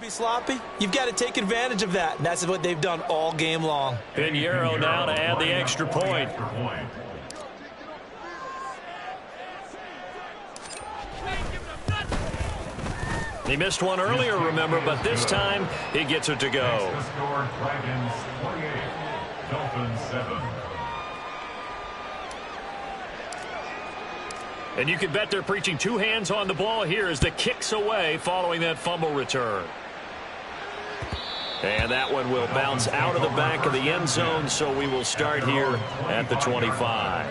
be sloppy, you've got to take advantage of that. And that's what they've done all game long. Pinheiro now to add the extra point. He missed one earlier, remember, but this time he gets it to go. Dragons 48, Dolphins 7. And you can bet they're preaching two hands on the ball here as the kick's away following that fumble return. And that one will bounce out of the back of the end zone, so we will start here at the 25.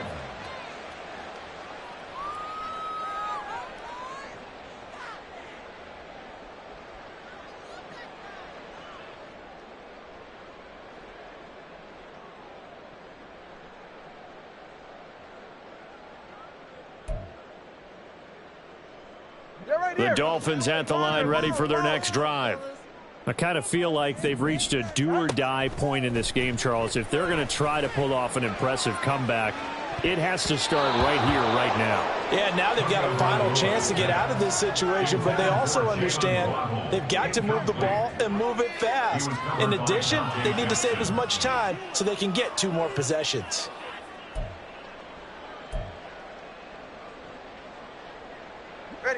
The Dolphins at the line ready for their next drive. I kind of feel like they've reached a do-or-die point in this game, Charles. If they're going to try to pull off an impressive comeback, it has to start right here, right now. Yeah, now they've got a final chance to get out of this situation, but they also understand they've got to move the ball and move it fast. In addition, they need to save as much time so they can get 2 more possessions.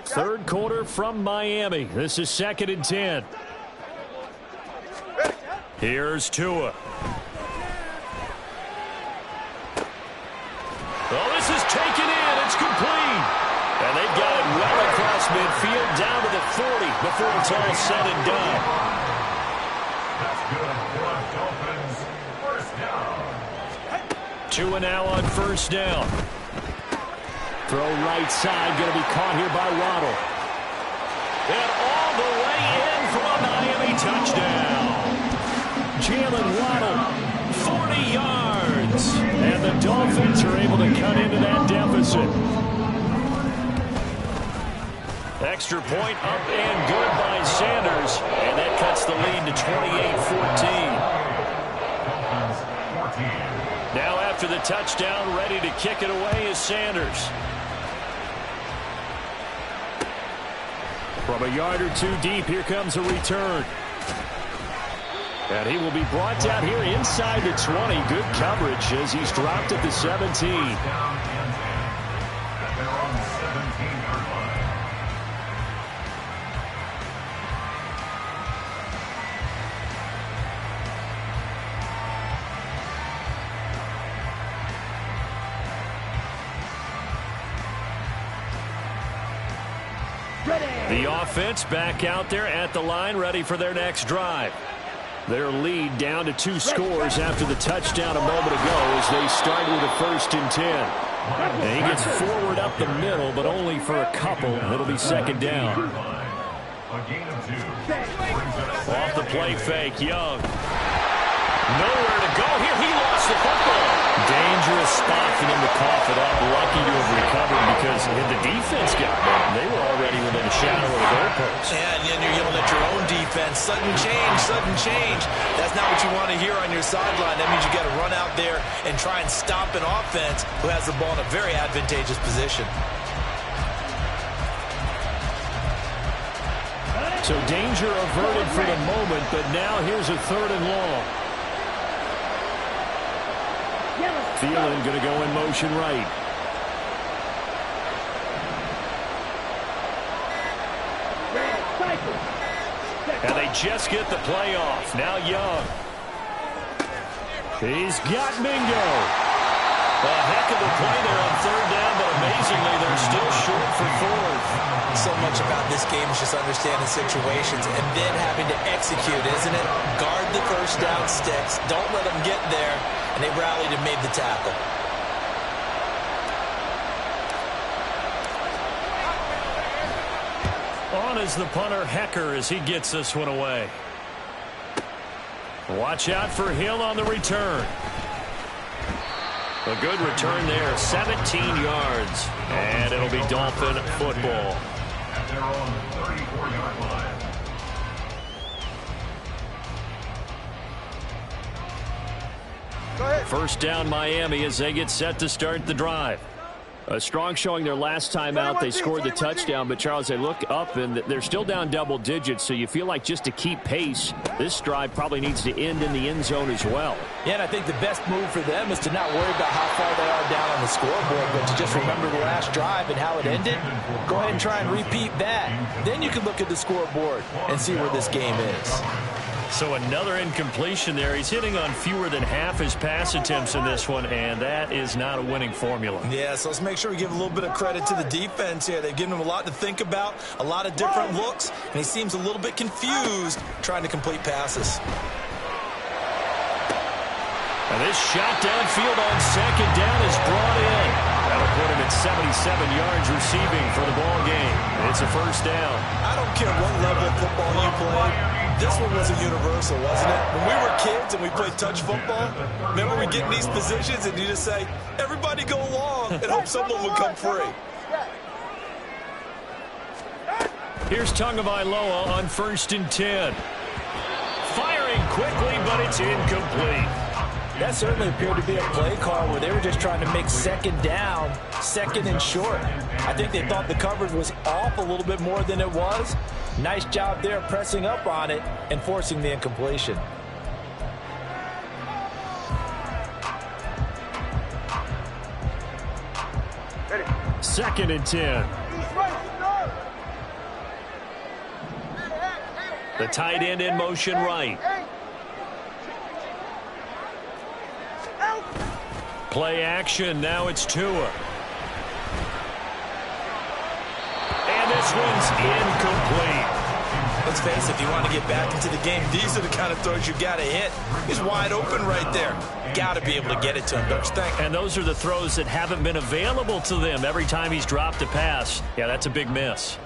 Third quarter from Miami. This is 2nd and 10. Here's Tua. Oh, this is taken in. It's complete. And they've got it well across midfield down to the 40 before it's all said and done. That's good for Dolphins. First down. Tua now on first down. Throw right side, going to be caught here by Waddle. And all the way in for a Miami touchdown. Jalen Waddle, 40 yards. And the Dolphins are able to cut into that deficit. Extra point up and good by Sanders. And that cuts the lead to 28-14. Now after the touchdown, ready to kick it away is Sanders. From a yard or 2 deep, here comes a return. And he will be brought down here inside the 20. Good coverage as he's dropped at the 17. The offense back out there at the line, ready for their next drive. Their lead down to 2 scores after the touchdown a moment ago as they start with a 1st and 10. And he gets forward up the middle, but only for a couple. It'll be 2nd down. Off the play fake, Young. Nowhere to go here. He lost the football. Dangerous spot for them to cough it up. Lucky to have recovered because if the defense got them, they were already within a shadow of the goalpost. Yeah, and then you're yelling at your own defense. Sudden change, sudden change. That's not what you want to hear on your sideline. That means you got to run out there and try and stop an offense who has the ball in a very advantageous position. So danger averted for the moment, but now here's a 3rd and long. Thielen going to go in motion right. And they just get the play off. Now Young. He's got Mingo. A heck of a play there on 3rd down, but amazingly they're still short for 4th. So much about this game is just understanding situations and then having to execute, isn't it? Guard the first down sticks. Don't let them get there. And they rallied and made the tackle. On is the punter, Hecker, as he gets this one away. Watch out for Hill on the return. A good return there, 17 yards. And it'll be Dolphin football. At their own 34-yard line. First down Miami as they get set to start the drive. A strong showing their last time out. They scored the touchdown, but, Charles, they look up, and they're still down double digits, so you feel like just to keep pace, this drive probably needs to end in the end zone as well. Yeah, and I think the best move for them is to not worry about how far they are down on the scoreboard, but to just remember the last drive and how it ended. Go ahead and try and repeat that. Then you can look at the scoreboard and see where this game is. So another incompletion there. He's hitting on fewer than half his pass attempts in this one, and that is not a winning formula. Yeah, so let's make sure we give a little bit of credit to the defense here. They've given him a lot to think about, a lot of different looks, and he seems a little bit confused trying to complete passes. And this shot downfield on second down is brought in. That'll put him at 77 yards receiving for the ball game. It's a first down. I don't care what level of football you play. This one was a universal, wasn't it? When we were kids and we played touch football, remember we get in these positions and you just say, everybody go along and hope someone would come free. Here's Tagovailoa on 1st and 10. Firing quickly, but it's incomplete. That certainly appeared to be a play call where they were just trying to make second down, second and short. I think they thought the coverage was off a little bit more than it was. Nice job there pressing up on it and forcing the incompletion. Second and 10. The tight end in motion right. Play action. Now it's Tua. And this one's incomplete. Let's face it, if you want to get back into the game, these are the kind of throws you got to hit. He's wide open right there. Got to be able to get it to him, don't you think? And those are the throws that haven't been available to them every time he's dropped a pass. Yeah, that's a big miss.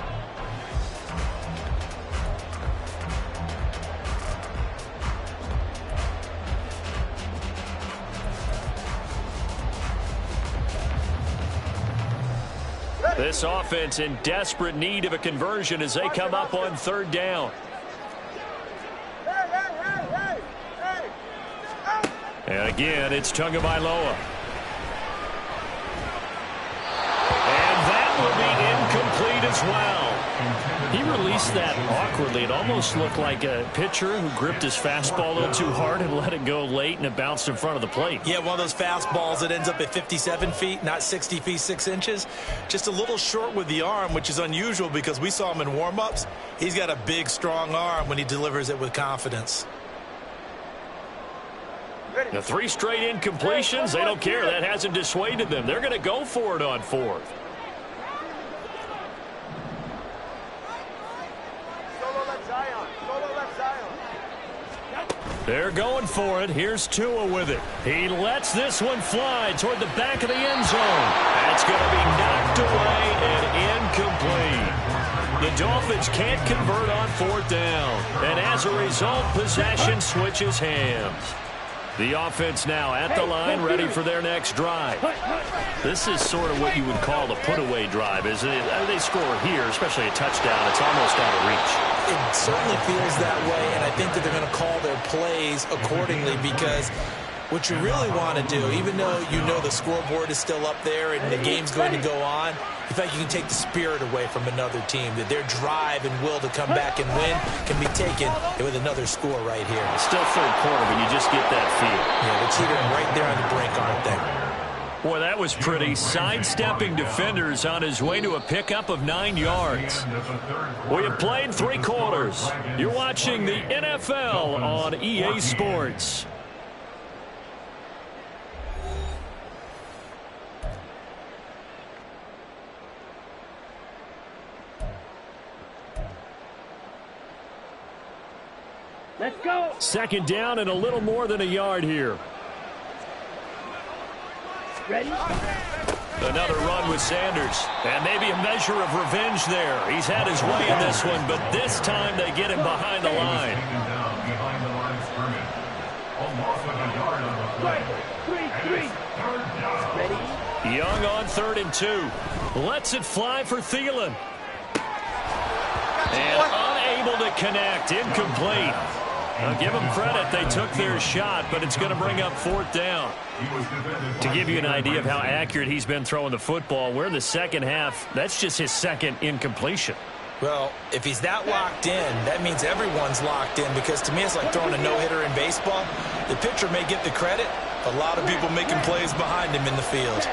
This offense in desperate need of a conversion as they come up on 3rd down. And again, it's Tagovailoa. And that will be incomplete as well. He released that awkwardly. It almost looked like a pitcher who gripped his fastball a little too hard and let it go late, and it bounced in front of the plate. Yeah, one of those fastballs that ends up at 57 feet, not 60 feet, 6 inches. Just a little short with the arm, which is unusual because we saw him in warm-ups. He's got a big, strong arm when he delivers it with confidence. The 3 straight incompletions, they don't care. That hasn't dissuaded them. They're going to go for it on 4th. They're going for it. Here's Tua with it. He lets this one fly toward the back of the end zone. That's going to be knocked away and incomplete. The Dolphins can't convert on 4th down. And as a result, possession switches hands. The offense now at the line, ready for their next drive. This is sort of what you would call a put-away drive, isn't it? They score here, especially a touchdown. It's almost out of reach. It certainly feels that way, and I think that they're going to call their plays accordingly because what you really want to do, even though you know the scoreboard is still up there and the game's going to go on, in fact, you can take the spirit away from another team, that their drive and will to come back and win can be taken with another score right here. It's still 3rd quarter, but you just get that feel. Yeah, they're teetering right there on the brink, aren't they? Boy, that was pretty. Sidestepping defenders on his way to a pickup of 9 yards. We have played 3 quarters. You're watching the NFL on EA Sports. Let's go. 2nd down and a little more than a yard here. Ready? Another run with Sanders. And maybe a measure of revenge there. He's had his way in this one, but this time they get him behind the line. Ready? Young on 3rd and 2. Lets it fly for Thielen. And unable to connect. Incomplete. I'll give them credit. They took their shot, but it's going to bring up 4th down. To give you an idea of how accurate he's been throwing the football, we're in the second half. That's just his second incompletion. Well, if he's that locked in, that means everyone's locked in, because to me it's like throwing a no-hitter in baseball. The pitcher may get the credit, a lot of people making plays behind him in the field.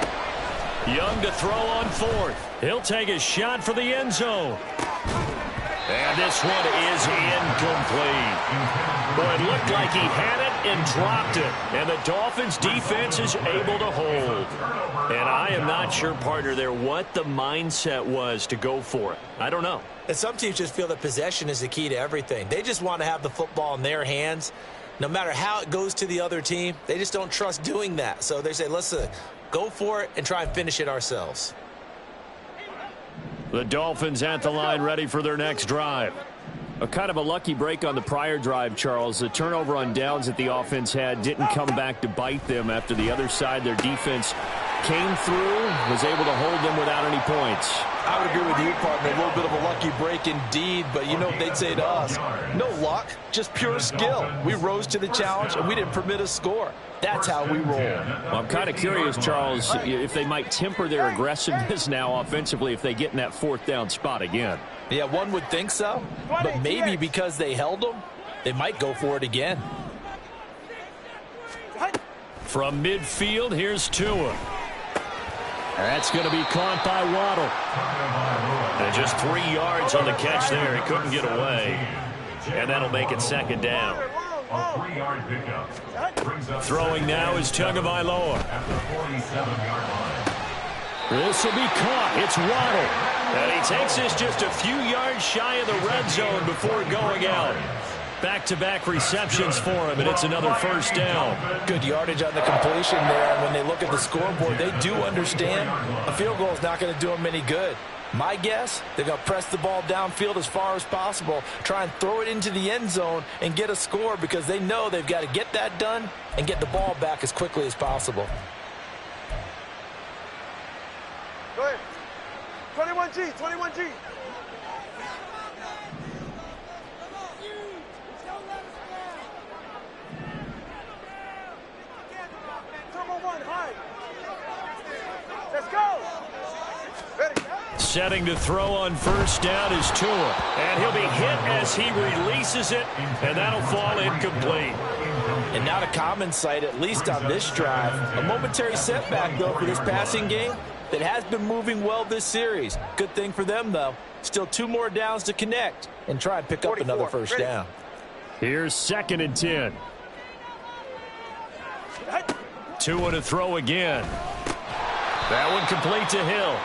Young to throw on 4th. He'll take a shot for the end zone. And this one is incomplete. Boy, it looked like he had it and dropped it. And the Dolphins' defense is able to hold. And I am not sure, partner, there what the mindset was to go for it. I don't know. And some teams just feel that possession is the key to everything. They just want to have the football in their hands. No matter how it goes to the other team, they just don't trust doing that. So they say, listen, go for it and try and finish it ourselves. The Dolphins at the line, ready for their next drive. A kind of a lucky break on the prior drive, Charles. The turnover on downs that the offense had didn't come back to bite them after the other side. Their defense came through, was able to hold them without any points. I would agree with you, partner. A little bit of a lucky break indeed, but you know what they'd say to us? No luck, just pure skill. We rose to the challenge, and we didn't permit a score. That's how we roll. Well, I'm kind of curious, Charles, if they might temper their aggressiveness now offensively if they get in that 4th down spot again. Yeah, one would think so, but maybe because they held them, they might go for it again. From midfield, here's Tua. That's going to be caught by Waddle. And just 3 yards on the catch there. He couldn't get away. And that'll make it 2nd down. A 3-yard pickup. Throwing now is Tagovailoa. At the 47-yard line. This will be caught. It's Waddle. And he takes this just a few yards shy of the red zone before going out. Back-to-back receptions for him, and it's another 1st down. Good yardage on the completion there. And when they look at the scoreboard, they do understand a field goal is not going to do them any good. My guess, they're going to press the ball downfield as far as possible, try and throw it into the end zone and get a score, because they know they've got to get that done and get the ball back as quickly as possible. Go ahead. 21G, 21G. Let's go. Ready. Setting to throw on 1st down is Tua. And he'll be hit as he releases it, and that'll fall incomplete. And not a common sight, at least on this drive. A momentary setback, though, for this passing game that has been moving well this series. Good thing for them, though. Still 2 more downs to connect and try and pick up another 1st down. Here's 2nd and 10. Tua to throw again. That one complete to Hill.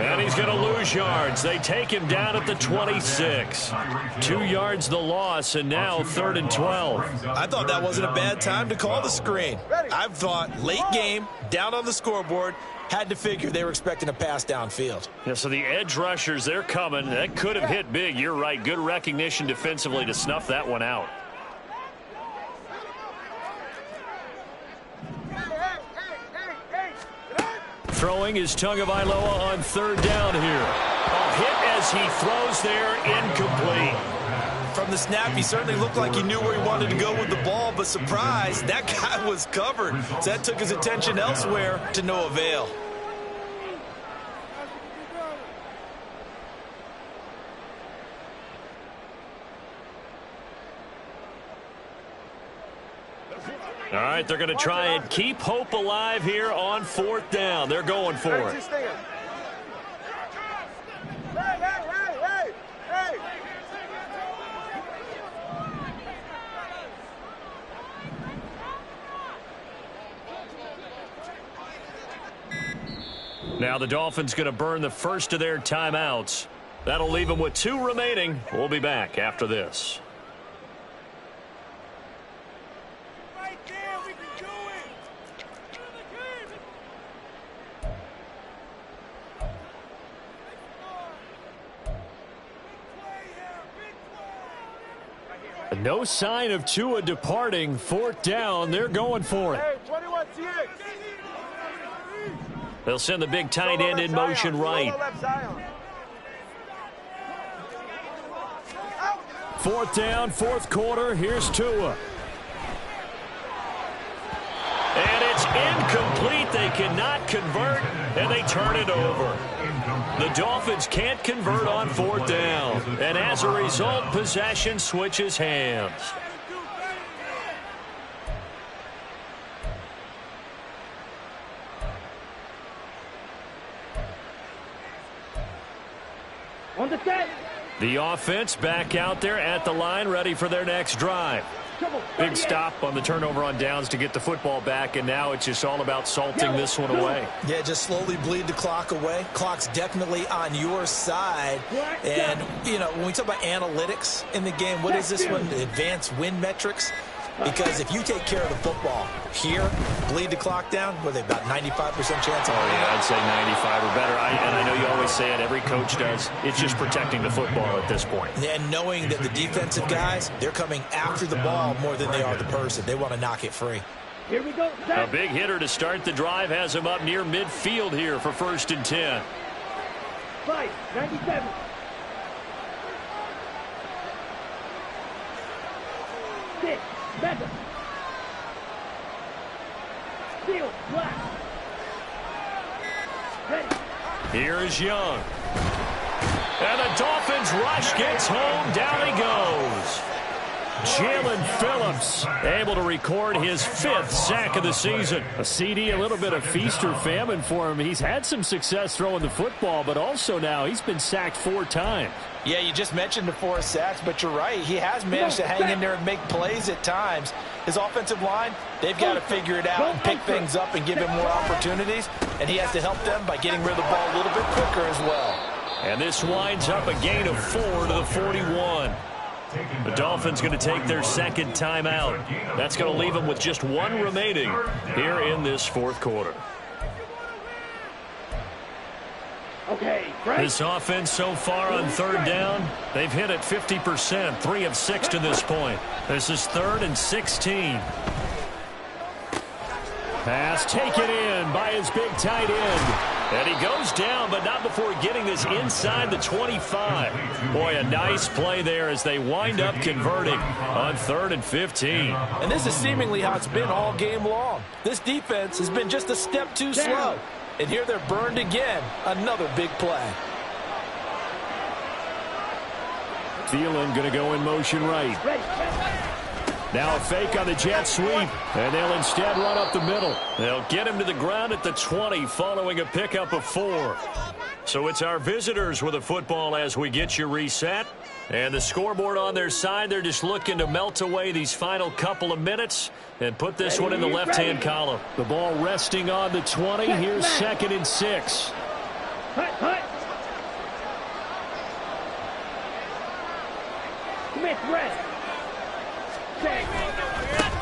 And he's going to lose yards. They take him down at the 26. 2 yards the loss, and now 3rd and 12. I thought that wasn't a bad time to call the screen. I've thought late game, down on the scoreboard, had to figure they were expecting a pass downfield. Yeah, so the edge rushers, they're coming. That could have hit big. You're right. Good recognition defensively to snuff that one out. Throwing is Tagovailoa on 3rd down here. A hit as he throws there, incomplete. From the snap, he certainly looked like he knew where he wanted to go with the ball, but surprise, that guy was covered. So that took his attention elsewhere to no avail. All right, they're going to try and keep hope alive here on 4th down. They're going for it. Now the Dolphins going to burn the first of their timeouts. That'll leave them with 2 remaining. We'll be back after this. No sign of Tua departing. 4th down. They're going for it. They'll send the big tight end in motion right. 4th down, 4th quarter. Here's Tua. And it's incomplete. They cannot convert, and they turn it over. The Dolphins can't convert on 4th down. And as a result, possession switches hands. On the set. The offense back out there at the line, ready for their next drive. Big stop on the turnover on downs to get the football back, and now it's just all about salting this one away. Yeah, just slowly bleed the clock away. Clock's definitely on your side. And, you know, when we talk about analytics in the game, what is this one? Advanced win metrics? Because if you take care of the football here, bleed the clock down, what are they, about 95% chance of winning? I'd say 95 or better. And I know you always say it, every coach does. It's just protecting the football at this point. And knowing that the defensive guys, they're coming after the ball more than they are the person. They want to knock it free. Here we go. A big hitter to start the drive has him up near midfield here for 1st and 10. 5, 97. Six. Better. Seal. Black. Ready. Here is Young. And the Dolphins rush gets home. Down he goes. Jalen Phillips able to record his 5th sack of the season. A CD, a little bit of feast or famine for him. He's had some success throwing the football, but also now he's been sacked 4 times. Yeah, you just mentioned the 4 sacks, but you're right. He has managed to hang in there and make plays at times. His offensive line, they've got to figure it out and pick things up and give him more opportunities, and he has to help them by getting rid of the ball a little bit quicker as well. And this winds up a gain of 4 to the 41. The Dolphins going to take their 2nd timeout. That's going to leave them with just 1 remaining here in this 4th quarter. Okay, right. This offense so far on 3rd down, they've hit it 50%, 3 of 6 to this point. This is 3rd and 16. Pass taken in by his big tight end. And he goes down, but not before getting this inside the 25. Boy, a nice play there as they wind up converting on 3rd and 15. And this is seemingly how it's been all game long. This defense has been just a step too slow. And here they're burned again. Another big play. Thielen going to go in motion right. Now a fake on the jet sweep, and they'll instead run up the middle. They'll get him to the ground at the 20 following a pickup of 4. So it's our visitors with the football as we get you reset. And the scoreboard on their side, they're just looking to melt away these final couple of minutes and put this one in the left-hand column. The ball resting on the 20. Here's 2nd and 6. Smith, rest.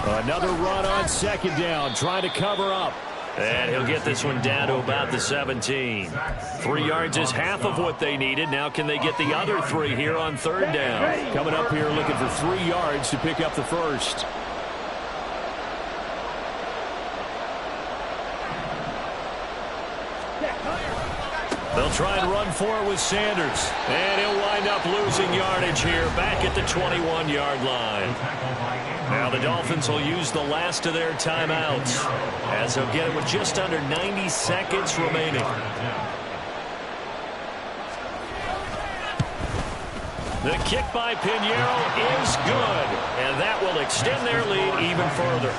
Another run on 2nd down, trying to cover up. And he'll get this one down to about the 17. 3 yards is half of what they needed. Now can they get the other 3 here on 3rd down? Coming up here looking for 3 yards to pick up the 1st. They'll try and run for it with Sanders. And he'll wind up losing yardage here back at the 21-yard line. Now the Dolphins will use the last of their timeouts as they'll get it with just under 90 seconds remaining. The kick by Pinheiro is good, and that will extend their lead even further.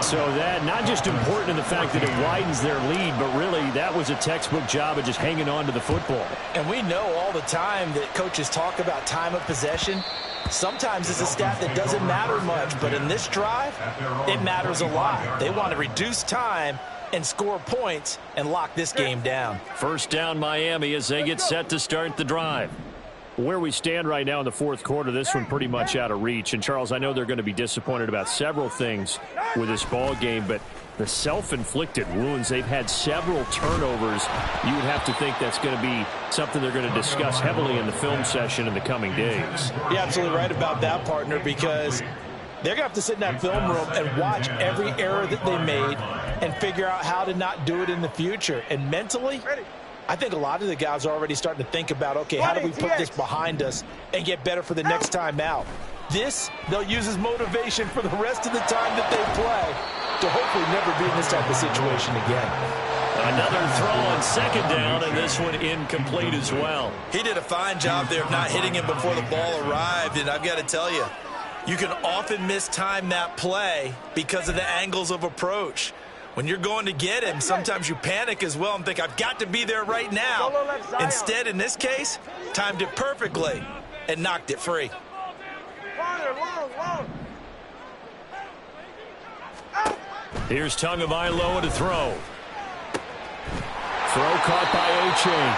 So that not just important in the fact that it widens their lead, but really that was a textbook job of just hanging on to the football. And we know all the time that coaches talk about time of possession. Sometimes it's a stat that doesn't matter much, but in this drive, it matters a lot. They want to reduce time and score points and lock this game down. 1st down Miami as they get set to start the drive. Where we stand right now in the 4th quarter, this one pretty much out of reach. And, Charles, I know they're going to be disappointed about several things with this ball game, but the self-inflicted wounds, they've had several turnovers. You would have to think that's going to be something they're going to discuss heavily in the film session in the coming days. You're absolutely right about that, partner, because they're going to have to sit in that film room and watch every error that they made and figure out how to not do it in the future. And mentally, I think a lot of the guys are already starting to think about, okay, how do we put this behind us and get better for the next time out? This, they'll use as motivation for the rest of the time that they play to hopefully never be in this type of situation again. Another throw on second down, and this one incomplete as well. He did a fine job there of not hitting him before the ball arrived, and I've got to tell you, you can often mistime that play because of the angles of approach. When you're going to get him, sometimes you panic as well and think, I've got to be there right now. Instead, in this case, timed it perfectly and knocked it free. Here's Tagovailoa to throw. Throw caught by A-Chain.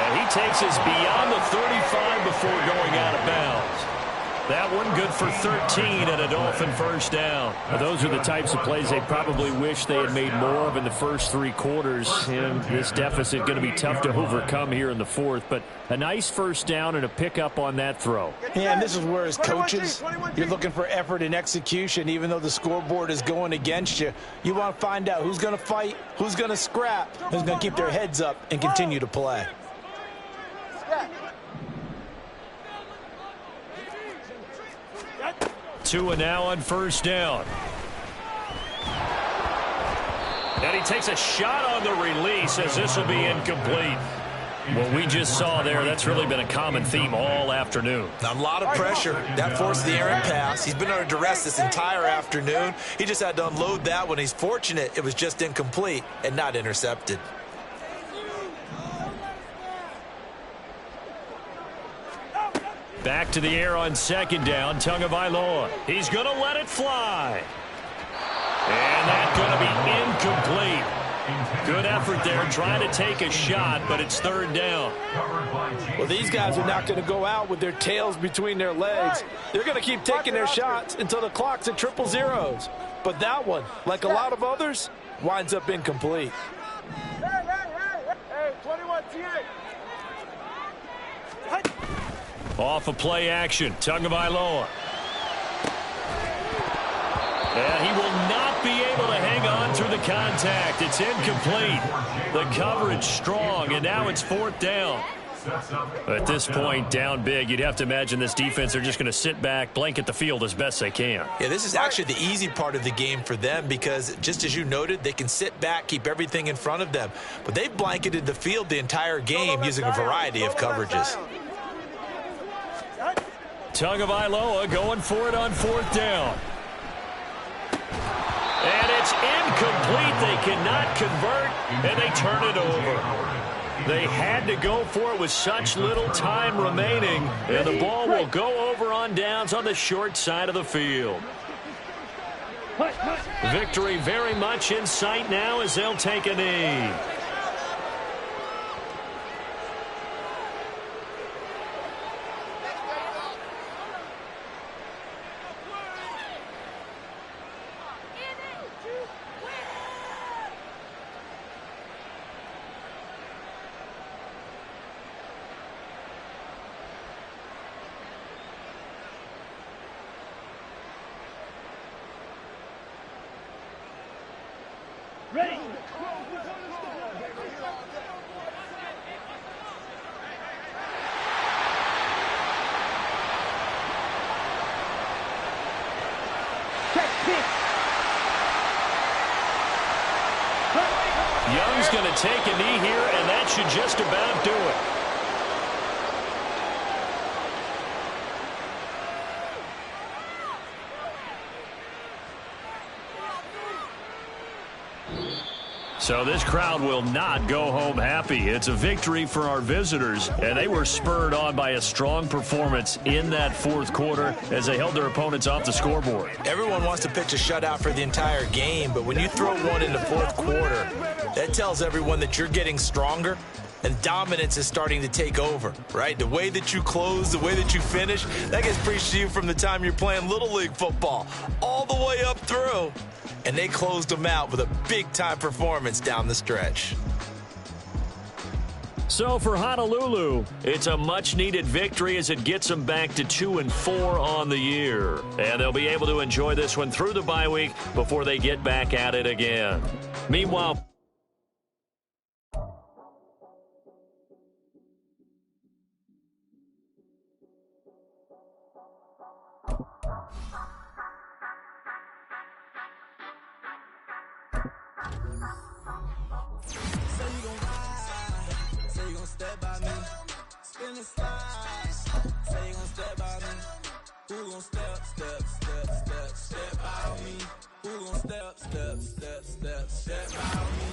And he takes us beyond the 35 before going out of bounds. That one good for 13 and a Dolphin first down. Now, those are the types of plays they probably wish they had made more of in the first three quarters. And this deficit going to be tough to overcome here in the fourth. But a nice first down and a pickup on that throw. Yeah, and this is where as coaches, you're looking for effort and execution. Even though the scoreboard is going against you, you want to find out who's going to fight, who's going to scrap, who's going to keep their heads up and continue to play. Tua now on first down. And he takes a shot on the release as this will be incomplete. What we just saw there, that's really been a common theme all afternoon. A lot of pressure. That forced the errant pass. He's been under duress this entire afternoon. He just had to unload that one. He's fortunate it was just incomplete and not intercepted. Back to the air on second down, Tagovailoa. He's going to let it fly. And that's going to be incomplete. Good effort there trying to take a shot, but it's third down. Well, these guys are not going to go out with their tails between their legs. They're going to keep taking their shots until the clock's at triple zeros. But that one, like a lot of others, winds up incomplete. Hey, 21 T8. Off of play action, Tagovailoa. And he will not be able to hang on through the contact. It's incomplete. The coverage strong, and now it's fourth down. At this point, down big, you'd have to imagine this defense are just going to sit back, blanket the field as best they can. Yeah, this is actually the easy part of the game for them because, just as you noted, they can sit back, keep everything in front of them. But they've blanketed the field the entire game using a variety of coverages. Tagovailoa going for it on fourth down. And it's incomplete. They cannot convert, and they turn it over. They had to go for it with such little time remaining, and the ball will go over on downs on the short side of the field. Victory very much in sight now as they'll take a knee. Ready. Young's going to take a knee here, and that should just about do it. So this crowd will not go home happy. It's a victory for our visitors, and they were spurred on by a strong performance in that fourth quarter as they held their opponents off the scoreboard. Everyone wants to pitch a shutout for the entire game, but when you throw one in the fourth quarter, that tells everyone that you're getting stronger and dominance is starting to take over, right? The way that you close, the way that you finish, that gets preached to you from the time you're playing Little League football all the way up through. And they closed them out with a big-time performance down the stretch. So for Honolulu, it's a much-needed victory as it gets them back to 2-4 on the year. And they'll be able to enjoy this one through the bye week before they get back at it again. Meanwhile, gon' step by me? Spin and slide. Say you gon' step by me. Who gon' step by me? Who gon' step by me?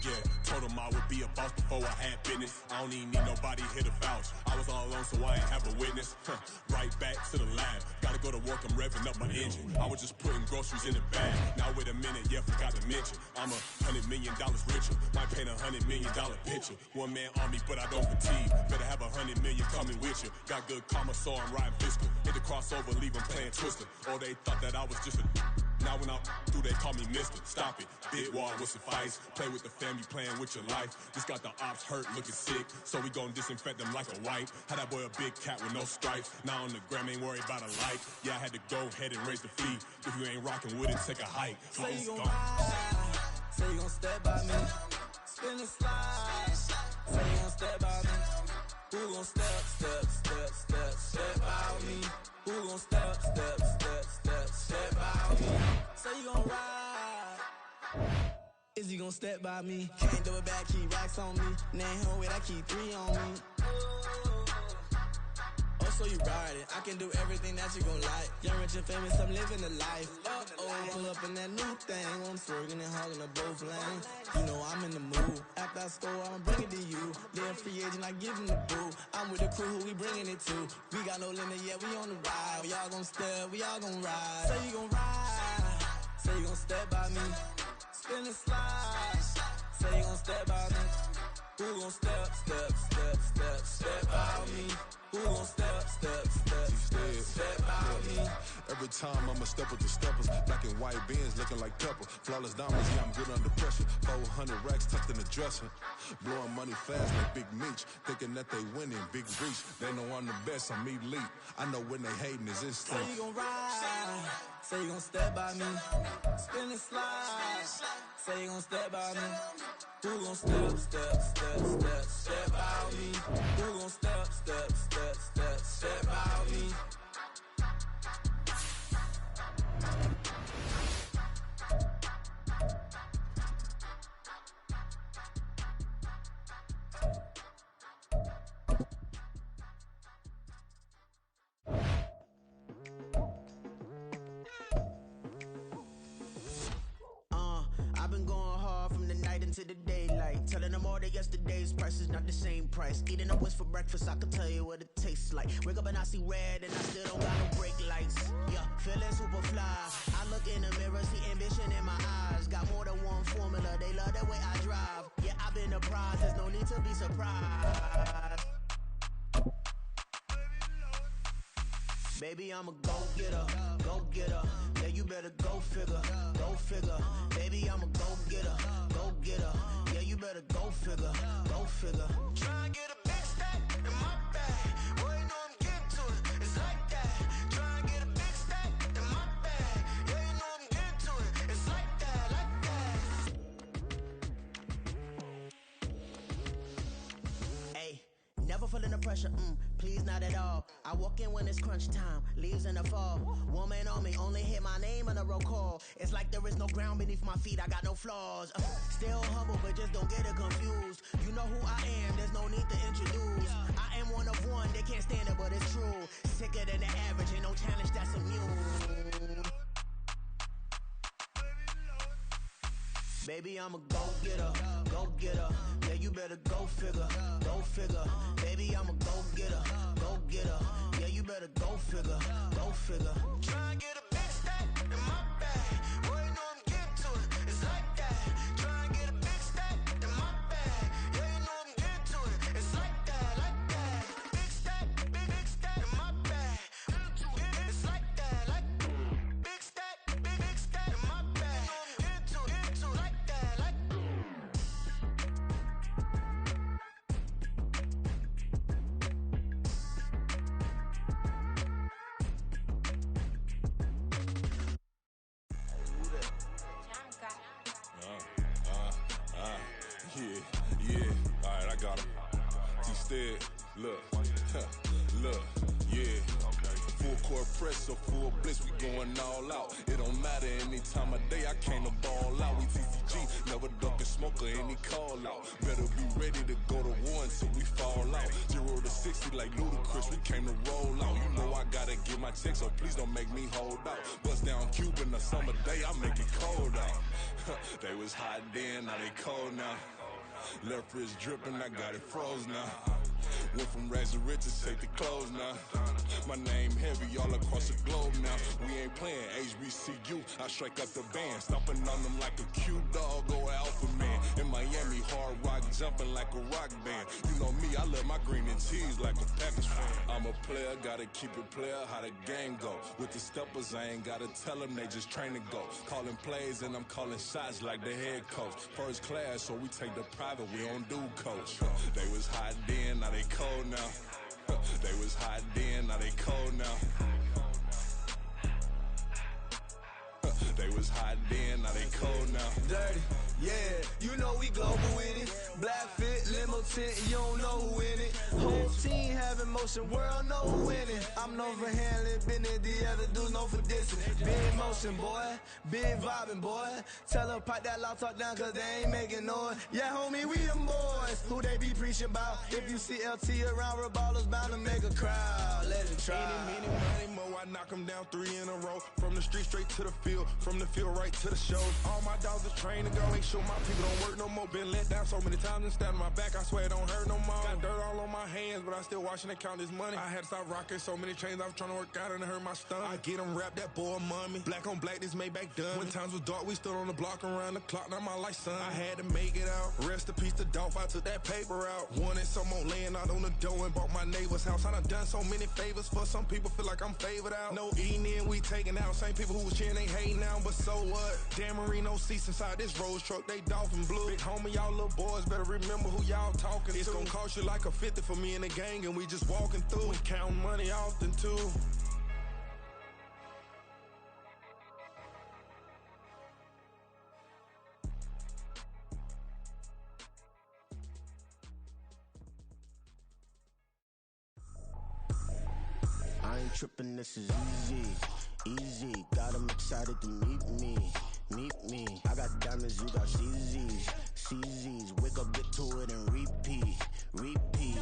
Yeah, told him I would be a boss before I had business. I don't even need nobody here to vouch. I was all alone, so I ain't have a witness. Right back to the lab. Gotta go to work, I'm revving up my engine. I was just putting groceries in the bag. Now wait a minute, yeah, forgot to mention. I'm $100 million richer. Might paint $100 million picture. One man army, but I don't fatigue. Better have 100 million coming with you. Got good karma, so I'm riding fiscal. Hit the crossover, leave them playing Twister. Or they thought that I was just a... Now when I'm through, they call me Mister. Stop it, big wall would suffice. Play with the family, playing with your life. This got the ops hurt, looking sick, so we gon' disinfect them like a wipe. Had that boy a big cat with no stripes. Now on the gram, ain't worried about a light. Yeah, I had to go ahead and raise the fee. If you ain't rockin' with it, take a hike. Say you gon' ride, say you gon' step by me. Spin and slide, say you gon' step by me. Who gon' step by me? Who gon' step by me? Say you gon' ride. Is you gon' step by me? Can't do it back, keep racks on me. Name home with I keep 3 on me. Oh, so you ride it. I can do everything that you gon' like. Young, rich, and famous, I'm living the life. Uh-oh, pull up in that new thing. I'm swerving and hogging the both lanes. You know I'm in the mood. After I score, I'ma bring it to you. They're a free agent, I give him the boo. I'm with the crew, who we bringing it to. We got no limit, yeah, we on the ride. We all gon' step, we all gon' ride. Say you gon' ride. Say you gon' step by me. Spin and slide. Say you gon' step by me. Who gon' step by me? Who gon' step by me? Every time I'ma step with the steppers. Black and white beans looking like pepper. Flawless diamonds, yeah, I'm good under pressure. 400 racks tucked in the dresser. Blowing money fast like Big Meech. Thinking that they winning, big reach. They know I'm the best, I'm elite. I know when they hating is instant. Say you gon' ride, say you gon' step by me. Spin and slide, say you gon' step by me. Who gon' step by me? Who gon' step by me? I've been going hard from the night into the daylight. Telling them all that yesterday's price is not the same price. Eating up West for breakfast, I can tell you what it tastes like. Wake up and I see red and I still don't got no brake lights. Yeah, feeling super fly. I look in the mirror, see ambition in my eyes. Got more than one formula, they love the way I drive. Yeah, I've been a prize, there's no need to be surprised. Baby, I'm a go-getter. Yeah, you better go figure. Baby, I'm a go-getter. Yeah, you better go figure. Try and get a big stack in my bag. Boy, you know I'm getting to it. It's like that. Try and get a big stack in my bag. Yeah, you know I'm getting to it. It's like that, Hey, never feeling the pressure, please not at all. I walk in when it's crunch time, leaves in the fall. Woman on me, only hit my name on a roll call. It's like there is no ground beneath my feet, I got no flaws. Still humble, but just don't get it confused. You know who I am, there's no need to introduce. I am one of one, they can't stand it, but it's true. Sicker than the average, ain't no challenge that's immune. Baby, I'm a go-getter. Yeah, you better go figure. Baby, I'm a go-getter. Yeah, you better go figure. Try and get a big stack in my bag. Boy, you know I'm getting to it. It's like that. Try and get a big stack in my bag. Yeah, you know I'm getting to it. It's like that. Big stack in my bag. It's like that. Big stack in my bag. You know I'm getting to it. Like that. Yeah, alright, I got him. T-Stead, look, yeah. Full court press or full blitz, we going all out. It don't matter any time of day, I came to ball out. We TCG, never ducking smoke or any call out. Better be ready to go to war until we fall out. 0 to 60 like Ludacris, we came to roll out. You know I gotta get my check, so please don't make me hold out. Bust down Cuban a summer day, I make it cold out. They was hot then, now they cold now. Left wrist dripping, I got it froze now. Went from rags to riches, take the clothes now. My name heavy all across the globe now. We ain't playing HBCU, I strike up the band. Stomping on them like a cute dog or alpha man. In Miami, hard rock jumping like a rock band. You know me, I love my green and cheese like a Packers fan. I'm a player, gotta keep it player, how the game go. With the steppers, I ain't gotta tell them, they just train to go. Calling plays and I'm calling shots like the head coach. First class, so we take the private, we don't do coach. They was hot then, now they cold now. They was hot then, now they cold now. They was hot then, now they cold now. Dirty, yeah, you know we global with it. Black fit, limo tint, you don't know who in it. Whole team having motion, world know who in it. I'm known for handling business, the other dudes known for dissing. Big motion, boy, big vibing, boy. Tell her pipe that loud talk down, cause they ain't making noise. Yeah, homie, we them boys, who they be preaching about. If you see LT around, Reballo's bound to make a crowd. Let it try. Any, money, mo, I knock them down 3 in a row. From the street straight to the field, from the field right to the shows. All my dogs is trained to go, ain't sure my people don't work no more. Been let down so many times and stabbed my back, I swear it don't hurt no more. Got dirt all on my hands, but I still watching and count this money. I had to stop rocking so many chains, I was trying to work out and it hurt my stomach. I get them wrapped, that boy mommy. Black on black, this Maybach done. When times was dark, we stood on the block around the clock, now my life son. I had to make it out, rest in peace to Dolph, I took that paper out. Wanted some more laying out on the dough and bought my neighbor's house. I done so many favors for some people, feel like I'm favored out. No eating in, we taking out. Same people who was cheering, they hating now, but so what? Dan Marino seats inside this Rolls truck, they Dolphin blue. Big homie, y'all little boys better remember who y'all talking to. It's gonna cost you like a 50 for me and the gang, and we just walking through. We counting money often too. I ain't tripping, this is easy, easy. Got 'em excited to meet me, meet me. I got diamonds, you got CZs, CZs. Wake up, get to it and repeat, repeat.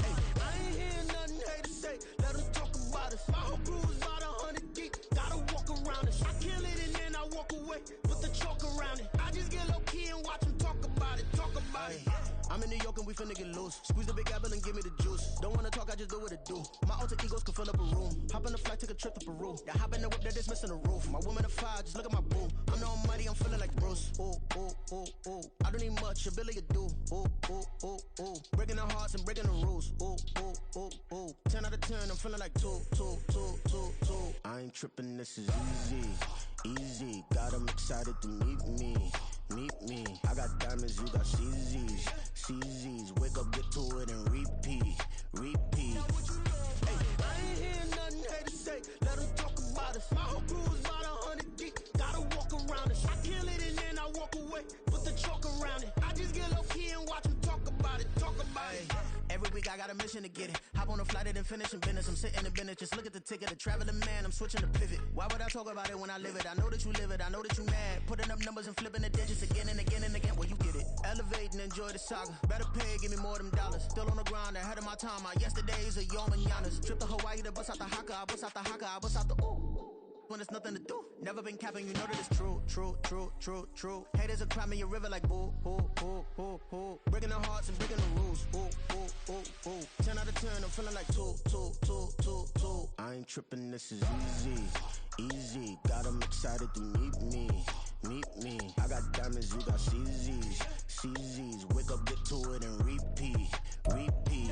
Hey, I ain't hearing nothing hate to say. Let 'em talk about it. My whole crew is about 100 deep. Gotta walk around it. I kill it and then I walk away. Put the chalk around it. I just get low key and watch 'em talk about it, talk about it. I'm in New York and we finna get loose. Squeeze the big apple and give me the juice. Don't wanna talk, I just do what it do. My alter egos can fill up a room. Hop on the flight, take a trip to Peru. Yeah, hop in the whip, that is missing the roof. My woman a fire, just look at my boo. I'm the almighty, I'm feeling like Bruce. Ooh, ooh, ooh, ooh. I don't need much, ability to do. Ooh, ooh, ooh, ooh. Breaking the hearts and breaking the rules. Ooh, ooh, ooh, ooh. 10 out of 10, I'm feeling like 2, 2, 2, 2, 2. I ain't tripping, this is easy, easy. Got 'em excited to meet me, meet me. I got diamonds, you got CZs, CZs. Wake up, get to it and repeat, repeat. Hey, I ain't hearing nothing hate to say. Let 'em talk about it. My whole crew is about 100 deep. Gotta walk around it. I kill it and then I walk away. Put the chalk around it. I just get low key and watch 'em talk about it, talk about it. Every week I got a mission to get it. Hop on a flight and then finish in business. I'm sitting in business, just look at the ticket. A traveling man, I'm switching to pivot. Why would I talk about it when I live it? I know that you live it, I know that you mad. Putting up numbers and flipping the digits again and again and again. Well, you get it. Elevate and enjoy the saga. Better pay, give me more than dollars. Still on the grind, ahead of my time. My yesterdays are your mananas. Trip to Hawaii to bust out the haka. I bust out the haka, I bust out the ooh. When there's nothing to do. Never been capping, you know that it's true, true, true, true, true. Haters are climbing your river like boo, boo, boo, boo, boo. Breaking the hearts and breaking the rules. Ooh, ooh, ooh, ooh. 10 out of 10, I'm feeling like 2, 2, 2, 2, 2. I ain't tripping, this is easy, easy. Got 'em excited to meet me, meet me. I got diamonds, you got CZs, CZs. Wake up, get to it and repeat, repeat.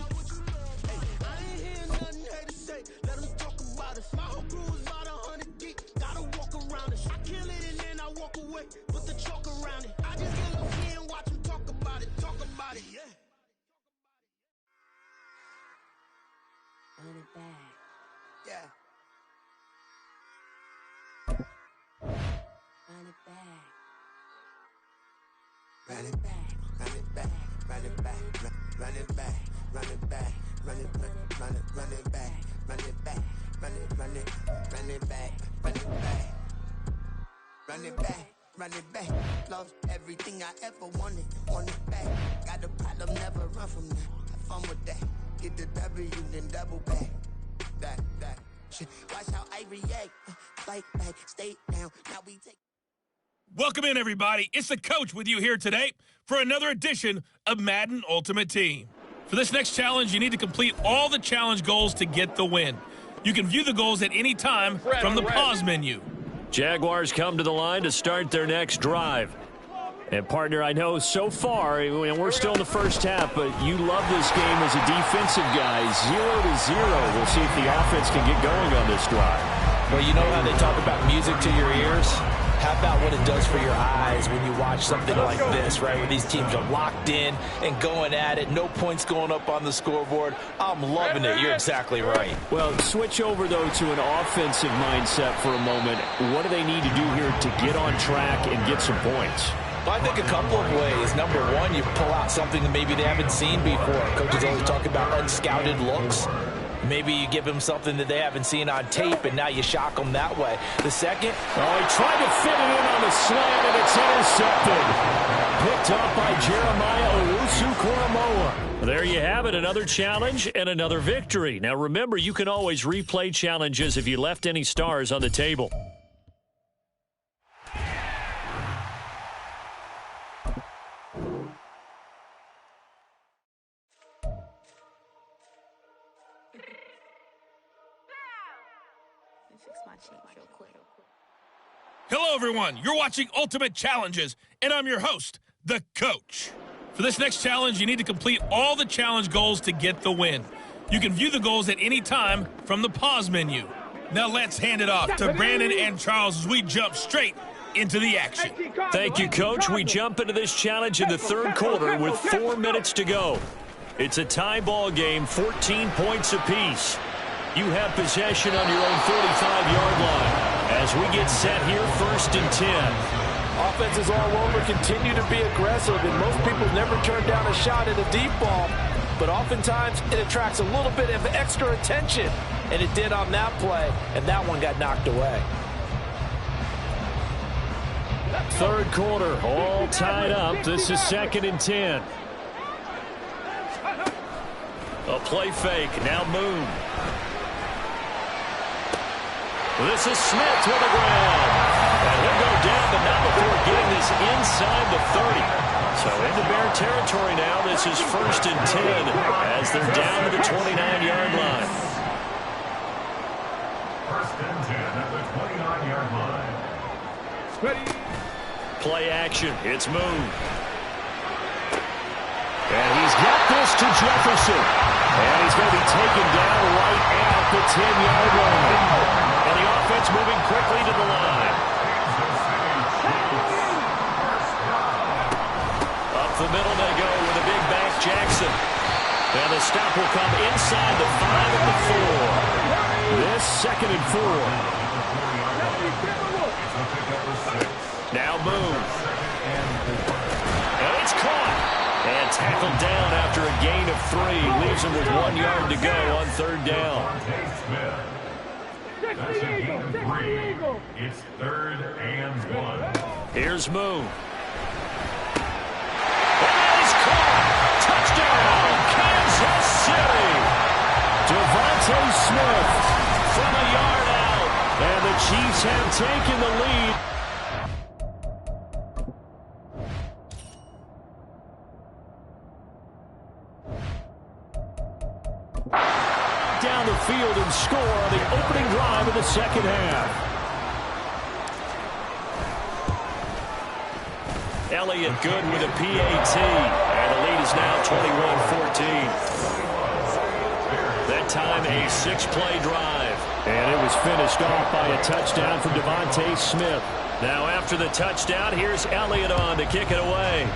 Hey, I ain't hearing nothing hate to say. Let 'em talk about it. My whole crew is about 100 deep. Gotta walk around it. I kill it and then I walk away. Put the chalk around it. I just get low key and watch 'em talk about it, talk about it. Yeah. Run it back. Yeah. Run it back. Run it back, run it back, run it back, run it back, run it back, run it back, run it back, run it back, run it back, run it back, run it back, run it back. Lost everything I ever wanted it back. Got a problem, never run from that. Have fun with that. Get the W, then double back. That shit. Watch how I react. Fight back, stay down. Now we take. Welcome in, everybody. It's the coach with you here today for another edition of Madden Ultimate Team. For this next challenge, you need to complete all the challenge goals to get the win. You can view the goals at any time from the pause menu. Jaguars come to the line to start their next drive. And, partner, I know so far, and we're still in the first half, but you love this game as a defensive guy. 0-0. We'll see if the offense can get going on this drive. Well, you know how they talk about music to your ears? How about what it does for your eyes when you watch something like this, right? Where these teams are locked in and going at it. No points going up on the scoreboard. I'm loving it. You're exactly right. Well, switch over, though, to an offensive mindset for a moment. What do they need to do here to get on track and get some points? Well, I think a couple of ways. Number one, you pull out something that maybe they haven't seen before. Coaches always talk about unscouted looks. Maybe you give them something that they haven't seen on tape, and now you shock them that way. The second, he tried to fit it in on the slant, and it's intercepted. Picked up by Jeremiah Owusu-Koramoah. There you have it, another challenge and another victory. Now, remember, you can always replay challenges if you left any stars on the table. Hello, everyone. You're watching Ultimate Challenges, and I'm your host, the coach. For this next challenge, you need to complete all the challenge goals to get the win. You can view the goals at any time from the pause menu. Now let's hand it off to Brandon and Charles as we jump straight into the action. Thank you, Coach. We jump into this challenge in the third quarter with 4 minutes to go. It's a tie ball game, 14 points apiece. You have possession on your own 45-yard line. As we get set here, 1st and 10. Offenses all over continue to be aggressive, and most people never turn down a shot at a deep ball. But oftentimes, it attracts a little bit of extra attention, and it did on that play, and that one got knocked away. Third quarter, all tied up. This is 2nd and 10. A play fake, now Moon. This is Smith with the grab. And he'll go down, but not before getting this inside the 30. So into Bear territory now. This is 1st and 10 as they're down to the 29-yard line. 1st and 10 at the 29-yard line. Ready. Play action. It's Moon. And he's got this to Jefferson. And he's going to be taken down right at the 10-yard line. And the offense moving quickly to the line. Up the middle they go with a big back Jackson. And the stop will come inside the 5 at the 4. This 2nd and 4. Now Moon. And it's caught. And tackled down after a gain of 3. Leaves him with 1 yard to go on 3rd down. That's a gain of 3. It's 3rd and 1. Here's Moon. And that is caught. Touchdown, Kansas City. Devontae Smith from a yard out. And the Chiefs have taken the lead. Down the field and score on the opening drive of the second half. Elliott good with a PAT, and the lead is now 21-14. That time a 6-play drive, and it was finished off by a touchdown from Devontae Smith. Now after the touchdown, here's Elliott on to kick it away.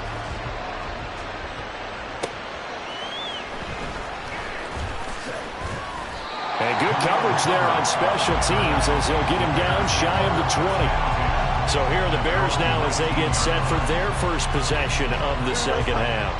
And good coverage there on special teams as they'll get him down shy of the 20. So here are the Bears now as they get set for their first possession of the second half.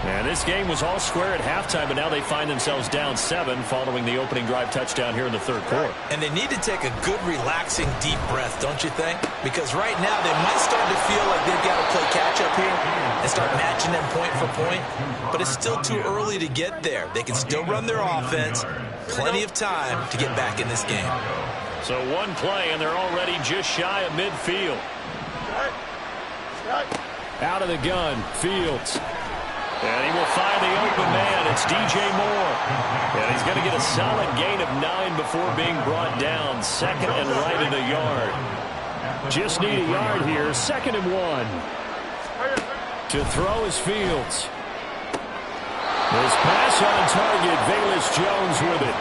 And this game was all square at halftime, but now they find themselves down 7 following the opening drive touchdown here in the third quarter. And they need to take a good, relaxing, deep breath, don't you think? Because right now they might start to feel like they've got to play catch-up here and start matching them point for point. But it's still too early to get there. They can still run their offense. Plenty of time to get back in this game. So one play, and they're already just shy of midfield. Out of the gun, Fields. And he will find the open man. It's DJ Moore. And he's going to get a solid gain of 9 before being brought down. Second and right at a yard. Just need a yard here. 2nd and 1. To throw is Fields. His pass on target. Velus Jones with it.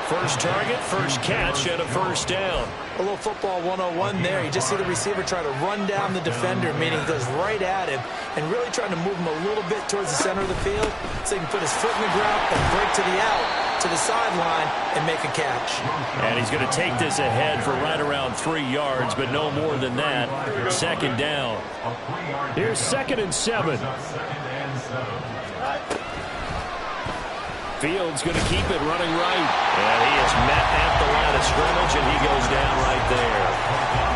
First target, first catch, and a first down. A little football 101 there. You just see the receiver try to run down the defender, meaning he goes right at him and really trying to move him a little bit towards the center of the field so he can put his foot in the ground and break to the out, to the sideline, and make a catch. And he's going to take this ahead for right around 3 yards, but no more than that. 2nd down. Here's 2nd and 7. Fields going to keep it running right. And he is met at the line of scrimmage, and he goes down right there.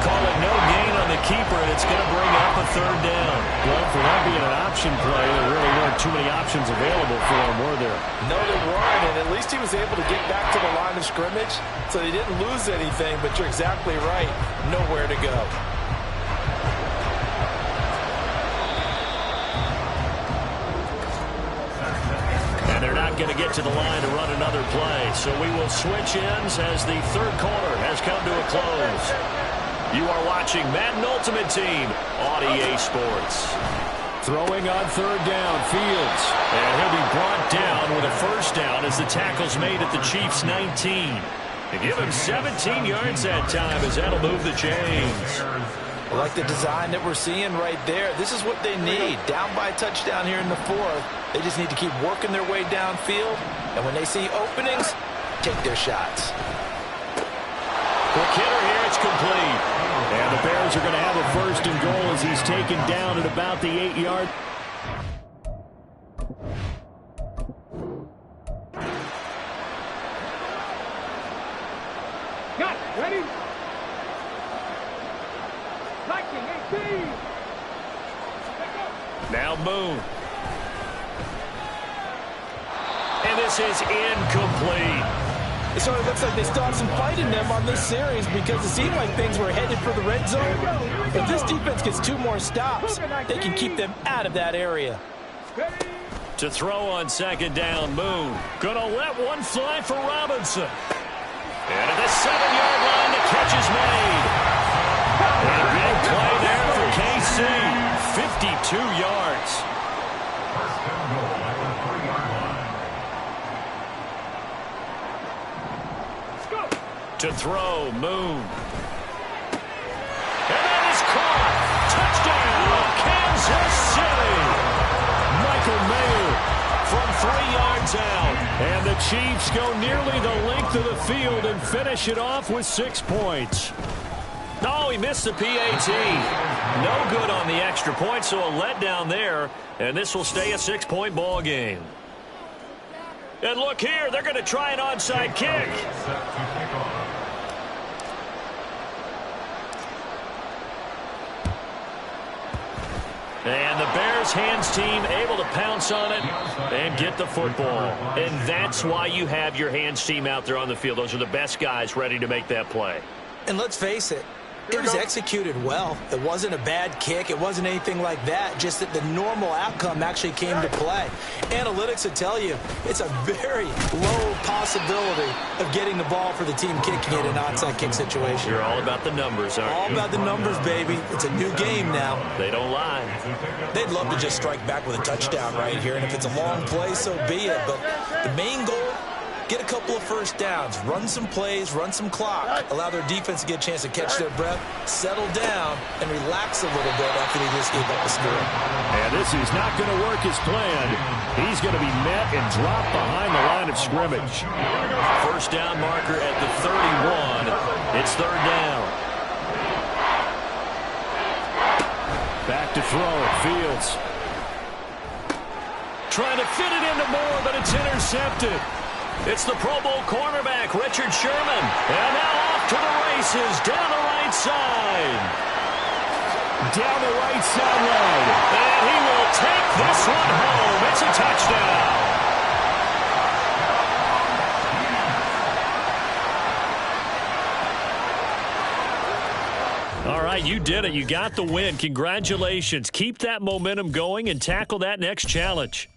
Call it no gain on the keeper, and it's going to bring up a 3rd down. Well, for that being an option play, there really weren't too many options available for him, were there? No, there weren't, and at least he was able to get back to the line of scrimmage, so he didn't lose anything, but you're exactly right. Nowhere to go. And they're not going to get to the line to run another play. So we will switch ends as the third quarter has come to a close. You are watching Madden Ultimate Team on EA Sports. Throwing on 3rd down, Fields. And he'll be brought down with a first down as the tackle's made at the Chiefs' 19. To give him 17 yards that time as that'll move the chains. I like the design that we're seeing right there. This is what they need. Down by a touchdown here in the 4th. They just need to keep working their way downfield. And when they see openings, take their shots. Quick hitter here, it's complete. And the Bears are going to have a 1st and goal as he's taken down at about the 8-yard. Got it. Ready? Now Boone. And this is incomplete. It sort of looks like they still have some fight in them on this series because it seemed like things were headed for the red zone. If this defense gets 2 more stops, they can keep them out of that area. To throw on 2nd down, Boone. Gonna let one fly for Robinson. And at the 7-yard line, the catch is made. And a big play there for KC. 52 yards. To throw, Moon. And that is caught. Touchdown, Kansas City. Michael Mayer from 3 yards out. And the Chiefs go nearly the length of the field and finish it off with 6 points. No, he missed the PAT. No good on the extra point, so a letdown there. And this will stay a 6-point ball game. And look here, they're going to try an onside kick. And the Bears hands team able to pounce on it and get the football. And that's why you have your hands team out there on the field. Those are the best guys ready to make that play. And let's face it, it was executed well. It wasn't a bad kick. It wasn't anything like that. Just that the normal outcome actually came to play. Analytics will tell you it's a very low possibility of getting the ball for the team kicking it in an onside kick situation. You're all about the numbers, aren't you? All about the numbers, baby. It's a new game now. They don't lie. They'd love to just strike back with a touchdown right here. And if it's a long play, so be it. But the main goal, get a couple of first downs, run some plays, run some clock, allow their defense to get a chance to catch their breath, settle down, and relax a little bit after they just gave up a score. And this is not going to work as planned. He's going to be met and dropped behind the line of scrimmage. First down marker at the 31. It's 3rd down. Back to throw, Fields. trying to fit it into Moore, but it's intercepted. It's the Pro Bowl cornerback, Richard Sherman. And now off to the races, down the right side. Down the right sideline. And he will take this one home. It's a touchdown. All right, you did it. You got the win. Congratulations. Keep that momentum going and tackle that next challenge.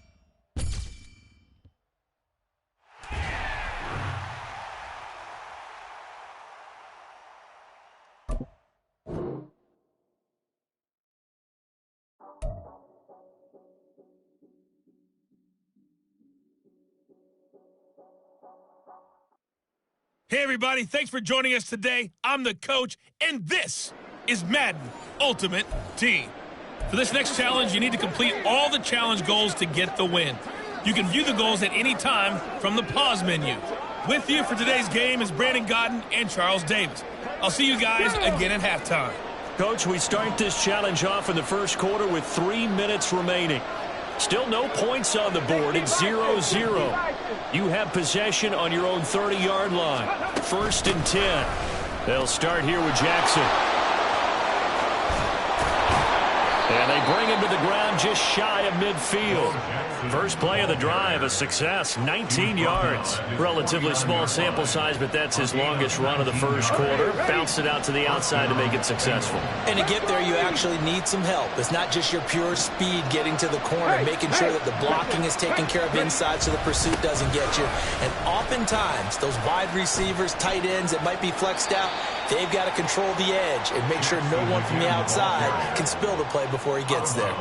Hey, everybody. Thanks for joining us today. I'm the coach, and this is Madden Ultimate Team. For this next challenge, you need to complete all the challenge goals to get the win. You can view the goals at any time from the pause menu. With you for today's game is Brandon Godden and Charles Davis. I'll see you guys again at halftime. Coach, we start this challenge off in the first quarter with 3 minutes remaining. Still no points on the board. It's 0-0. You have possession on your own 30-yard line. 1st and 10. They'll start here with Jackson. And they bring him to the ground just shy of midfield. First play of the drive, a success, 19 yards. Relatively small sample size, but that's his longest run of the first quarter. Bounced it out to the outside to make it successful. And to get there, you actually need some help. It's not just your pure speed getting to the corner, making sure that the blocking is taken care of inside so the pursuit doesn't get you. And oftentimes, those wide receivers, tight ends that might be flexed out, they've got to control the edge and make sure no one from the outside can spill the play before he gets there.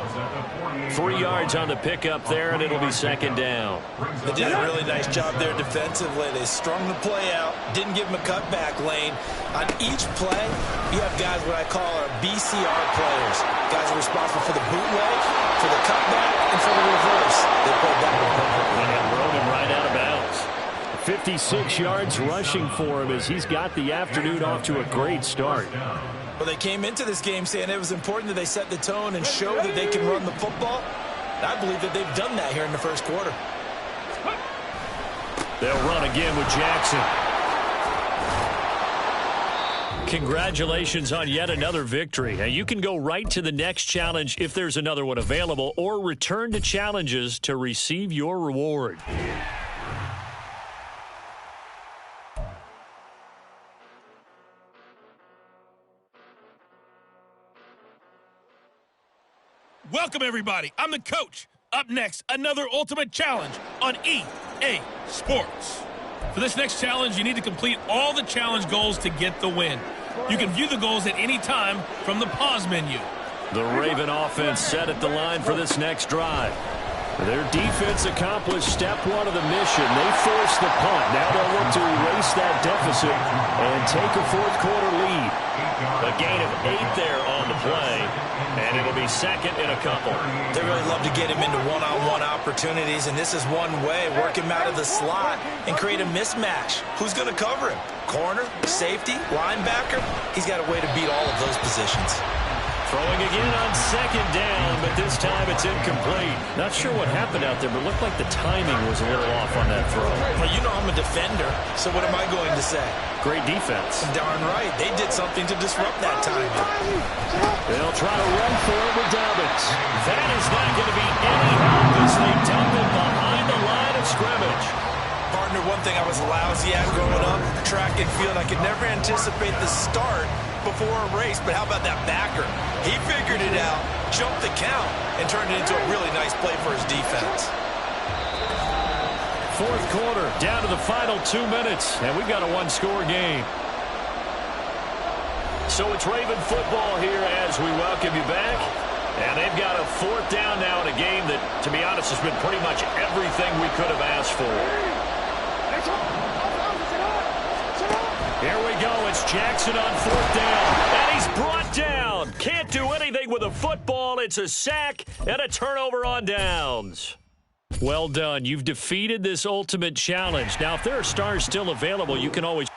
3 yards on the pickup there, and it'll be 2nd down. They did a really nice job there defensively. They strung the play out, didn't give him a cutback lane. On each play, you have guys what I call our BCR players. Guys are responsible for the bootleg, for the cutback, and for the reverse. They played that one perfectly. And rode him right out of bounds. 56 yards rushing for him as he's got the afternoon off to a great start. Well, they came into this game saying it was important that they set the tone and show that they can run the football. And I believe that they've done that here in the first quarter. They'll run again with Jackson. Congratulations on yet another victory. Now, you can go right to the next challenge if there's another one available, or return to challenges to receive your reward. Welcome, everybody. I'm the coach. Up next, another ultimate challenge on EA Sports. For this next challenge, you need to complete all the challenge goals to get the win. You can view the goals at any time from the pause menu. The Raven offense set at the line for this next drive. Their defense accomplished step one of the mission. They forced the punt. Now they'll look to erase that deficit and take a fourth quarter lead. A gain of 8 there on the play, and it'll be 2nd and a couple. They really love to get him into one-on-one opportunities, and this is one way. Work him out of the slot and create a mismatch. Who's going to cover him? Corner, safety, linebacker? He's got a way to beat all of those positions. Throwing again on 2nd down, but this time it's incomplete. Not sure what happened out there, but it looked like the timing was a little off on that throw. Well, you know I'm a defender, so what am I going to say? Great defense. Darn right. They did something to disrupt that timing. They'll try to run for it with Dobbins. That is not going to be any help as they dump it behind the line of scrimmage. Partner, one thing I was lousy at growing up, track and field, I could never anticipate the start before a race, but how about that backer? He figured it out, jumped the count, and turned it into a really nice play for his defense. Fourth quarter, down to the final 2 minutes, and we've got a one-score game. So it's Raven football here as we welcome you back. And they've got a 4th down now in a game that, to be honest, has been pretty much everything we could have asked for. Here we go. It's Jackson on 4th down. And he's brought down. Can't do anything with a football. It's a sack and a turnover on downs. Well done. You've defeated this ultimate challenge. Now, if there are stars still available, you can always...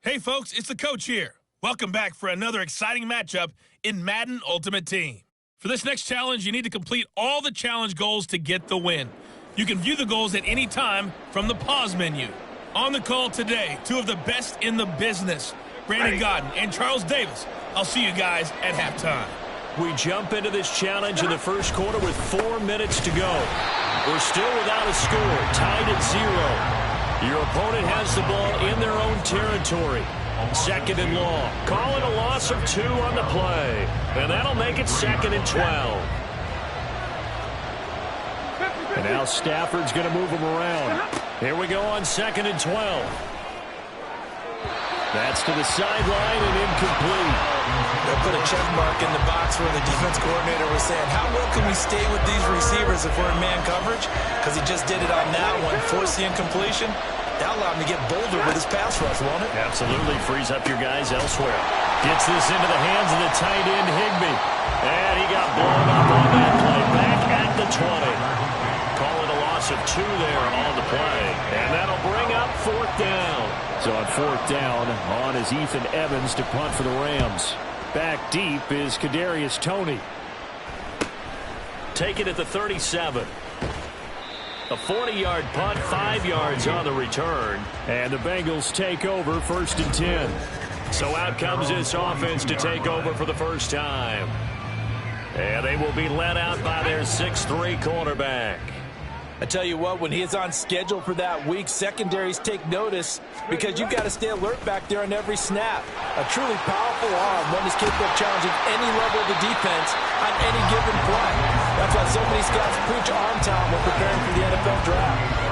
Hey folks, it's the coach here. Welcome back for another exciting matchup in Madden Ultimate Team. For this next challenge, you need to complete all the challenge goals to get the win. You can view the goals at any time from the pause menu. On the call today, two of the best in the business, Brandon Gaudin and Charles Davis. I'll see you guys at halftime. We jump into this challenge in the first quarter with 4 minutes to go. We're still without a score, tied at 0. Your opponent has the ball in their own territory. Second and long. Call it a loss of 2 on the play. And that'll make it 2nd and 12. And now Stafford's going to move him around. Here we go on 2nd and 12. That's to the sideline and incomplete. They'll put a check mark in the box where the defense coordinator was saying, how well can we stay with these receivers if we're in man coverage? Because he just did it on that one, forced the incompletion. That allowed him to get bolder with his pass rush, won't it? Absolutely. Frees up your guys elsewhere. Gets this into the hands of the tight end, Higbee. And he got blown up on that play. Back at the 20. Call it a loss of 2 there on the play. And that'll bring up 4th down. So on 4th down, on is Ethan Evans to punt for the Rams. Back deep is Kadarius Toney. Take it at the 37. A 40-yard punt, 5 yards on the return. And the Bengals take over 1st and 10. So out comes this offense to take over for the first time. And they will be led out by their 6'3" quarterback. I tell you what, when he is on schedule for that week, secondaries take notice because you've got to stay alert back there on every snap. A truly powerful arm, one is capable of challenging any level of the defense on any given play. That's why so many scouts preach arm talent when preparing for the NFL draft.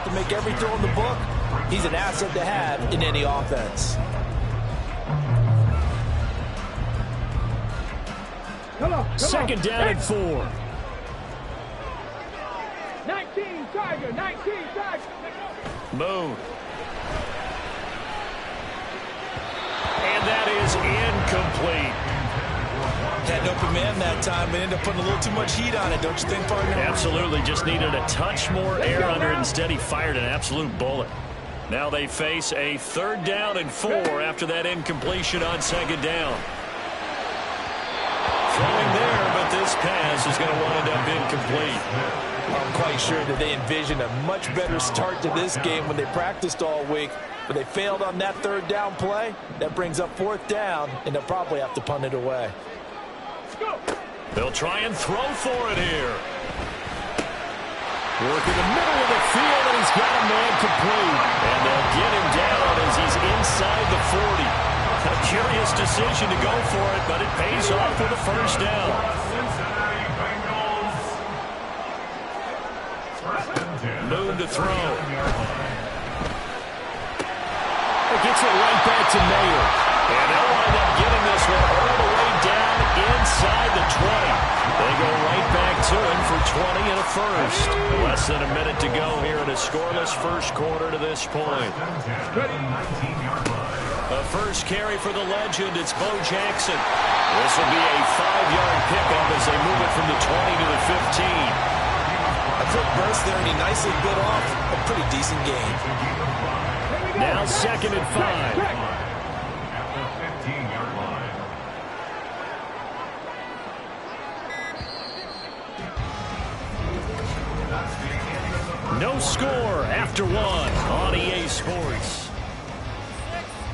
To make every throw in the book, he's an asset to have in any offense. Second down and 4. 19 Tiger, 19 Tiger. Moon. And that is incomplete. Had an open man that time, but ended up putting a little too much heat on it, don't you think, partner? Absolutely, just needed a touch more air under it. Instead, he fired an absolute bullet. Now they face a 3rd down and 4 after that incompletion on 2nd down. Throwing there, but this pass is going to wind up incomplete. I'm quite sure that they envisioned a much better start to this game when they practiced all week, but they failed on that 3rd down play. That brings up 4th down, and they'll probably have to punt it away. They'll try and throw for it here. Work in the middle of the field, and he's got a man complete. And they'll get him down as he's inside the 40. A curious decision to go for it, but it pays off for the 1st down. Moon to throw. It gets it right back to Mayer. And they'll wind up getting this one all the way down inside the 20. They go right back to him for 20 and a first. Less than a minute to go here in a scoreless first quarter to this point. A first carry for the legend, it's Bo Jackson. This will be a 5-yard pickup as they move it from the 20 to the 15. A quick burst there, and he nicely bit off a pretty decent gain. Now 2nd and 5. No score after 1 on EA Sports.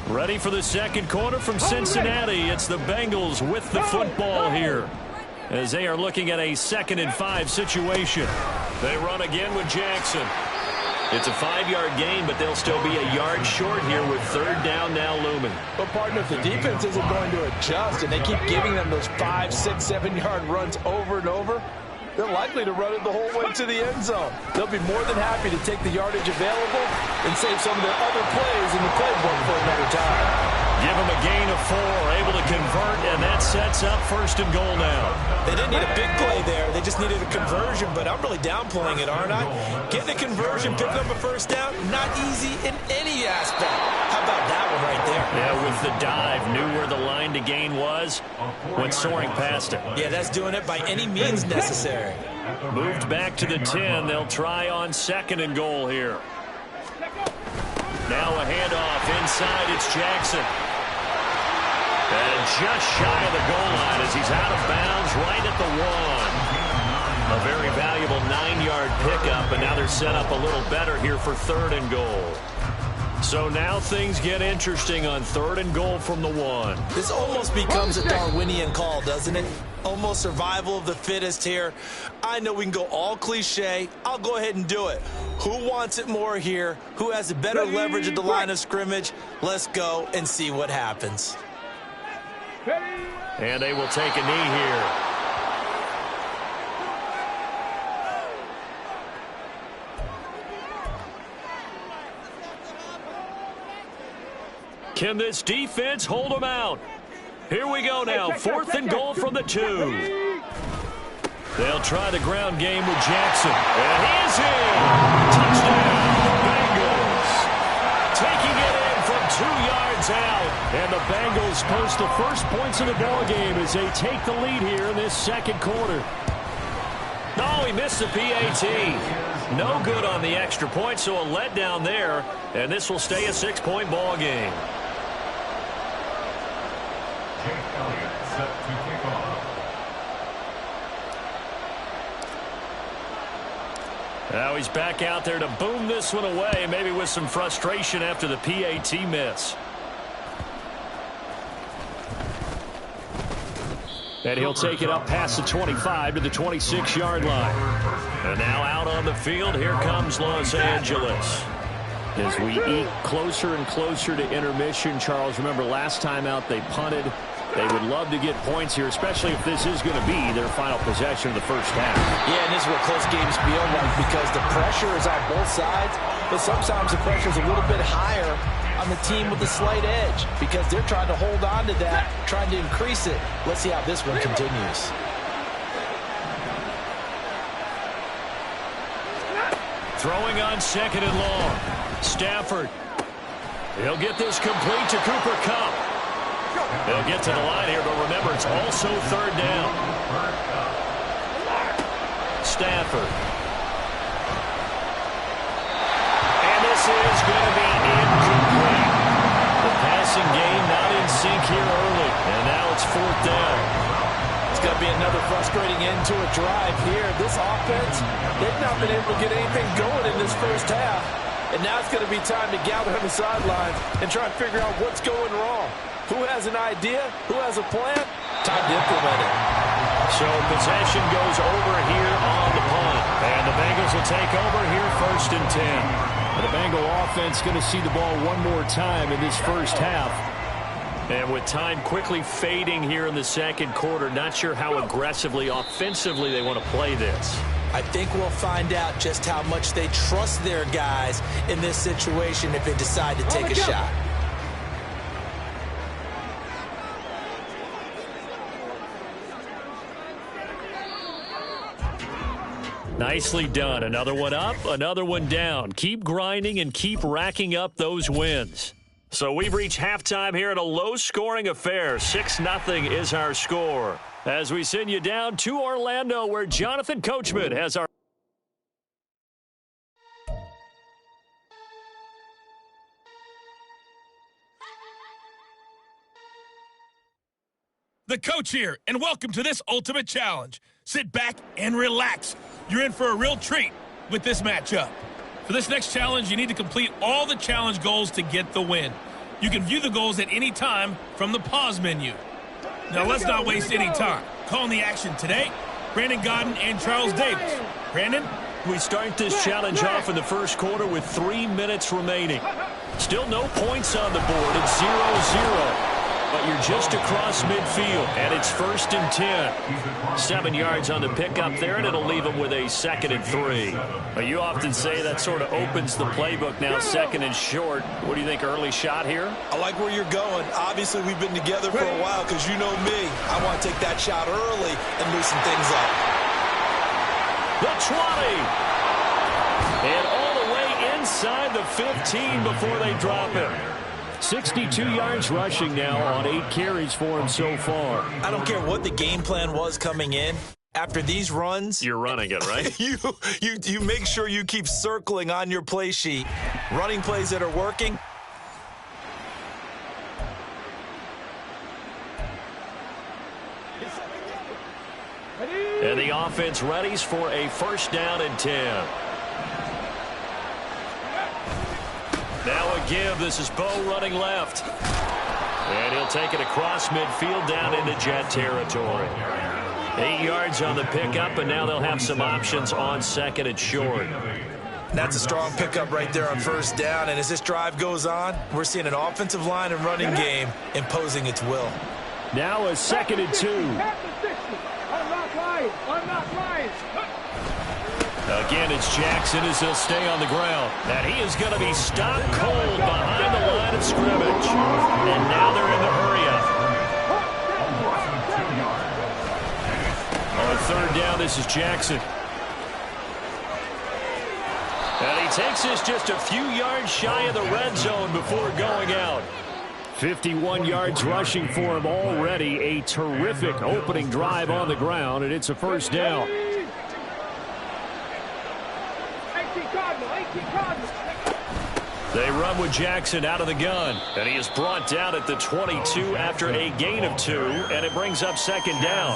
Ready for the second quarter from Cincinnati. It's the Bengals with the football here as they are looking at a 2nd and 5 situation. They run again with Jackson. It's a 5-yard gain, but they'll still be a yard short here with 3rd down now looming. But, partner, if the defense isn't going to adjust and they keep giving them those 5, 6, 7-yard runs over and over, they're likely to run it the whole way to the end zone. They'll be more than happy to take the yardage available and save some of their other plays in the playbook for another time. Give them a gain of 4, able to convert, and that sets up 1st and goal now. They didn't need a big play there. They just needed a conversion, but I'm really downplaying it, aren't I? Getting a conversion, picking up a 1st down, not easy in any aspect. How about that one right there? Yeah, with the dive, knew where the line to gain was, went soaring past it. Yeah, that's doing it by any means necessary. Moved back to the 10. They'll try on 2nd and goal here. Now a handoff inside. It's Jackson. And just shy of the goal line as he's out of bounds right at the 1. A very valuable 9-yard pickup, and now they're set up a little better here for 3rd and goal. So now things get interesting on 3rd and goal from the 1. This almost becomes a Darwinian call, doesn't it? Almost survival of the fittest here. I know we can go all cliche. I'll go ahead and do it. Who wants it more here? Who has the better leverage at the line of scrimmage? Let's go and see what happens. And they will take a knee here. Can this defense hold them out? Here we go now. 4th and goal from the 2. They'll try the ground game with Jackson. And he is in. Touchdown, Bengals. Taking it in from 2 yards out. And the Bengals post the first points of the ball game as they take the lead here in this 2nd quarter. No, he missed the PAT. No good on the extra point, so a letdown there. And this will stay a 6-point ball game. Now he's back out there to boom this one away, maybe with some frustration after the PAT miss. And he'll take it up past the 25 to the 26-yard line. And now out on the field, here comes Los Angeles. As we eke closer and closer to intermission, Charles, remember last time out they punted. They would love to get points here, especially if this is going to be their final possession of the first half. Yeah, and this is what close games feel like because the pressure is on both sides, but sometimes the pressure is a little bit higher on the team with the slight edge because they're trying to hold on to that, trying to increase it. Let's see how this one continues. Throwing on 2nd and long. Stafford. He'll get this complete to Cooper Kupp. They'll get to the line here, but remember, it's also 3rd down. Stafford. And this is going to be incomplete. The passing game not in sync here early, and now it's 4th down. It's going to be another frustrating end to a drive here. This offense, they've not been able to get anything going in this first half, and now it's going to be time to gather on the sidelines and try and figure out what's going wrong. Who has an idea? Who has a plan? Time to implement it. So possession goes over here on the punt. And the Bengals will take over here 1st and 10. And the Bengal offense going to see the ball one more time in this first half. And with time quickly fading here in the 2nd quarter, not sure how aggressively, offensively they want to play this. I think we'll find out just how much they trust their guys in this situation if they decide to take a shot. Nicely done. Another one up, another one down. Keep grinding and keep racking up those wins. So we've reached halftime here at a low-scoring affair. 6-0 is our score. As we send you down to Orlando, where Jonathan Coachman has our... The Coach here, and welcome to this Ultimate Challenge. Sit back and relax. You're in for a real treat with this matchup. For this next challenge, you need to complete all the challenge goals to get the win. You can view the goals at any time from the pause menu. Now let's not waste any time. Calling the action today, Brandon Godden and Charles Davis. Brandon? We start this challenge off in the first quarter with 3 minutes remaining. Still no points on the board. It's 0-0. but you're just across midfield, and it's 1st and 10. 7 yards on the pickup there, and it'll leave them with a 2nd and 3. But you often say that sort of opens the playbook now, 2nd and short. What do you think, early shot here? I like where you're going. Obviously, we've been together for a while because you know me. I want to take that shot early and loosen things up. The 20. And all the way inside the 15 before they drop him. 62 yards rushing now on 8 carries for him so far. I don't care what the game plan was coming in. After these runs, you're running it, right? you make sure you keep circling on your play sheet. Running plays that are working. And the offense readies for a 1st down and 10. Now a give. This is Bo running left. And he'll take it across midfield down into Jet territory. 8 yards on the pickup, and now they'll have some options on 2nd and short. That's a strong pickup right there on 1st down. And as this drive goes on, we're seeing an offensive line and running game imposing its will. Now a 2nd and 2. Again, it's Jackson as he'll stay on the ground. And he is going to be stopped cold behind the line of scrimmage. And now they're in the hurry-up. On 3rd down, this is Jackson. And he takes this just a few yards shy of the red zone before going out. 51 yards rushing for him already. A terrific opening drive on the ground, and it's a 1st down. They run with Jackson out of the gun, and he is brought down at the 22 after a gain of 2, and it brings up 2nd down.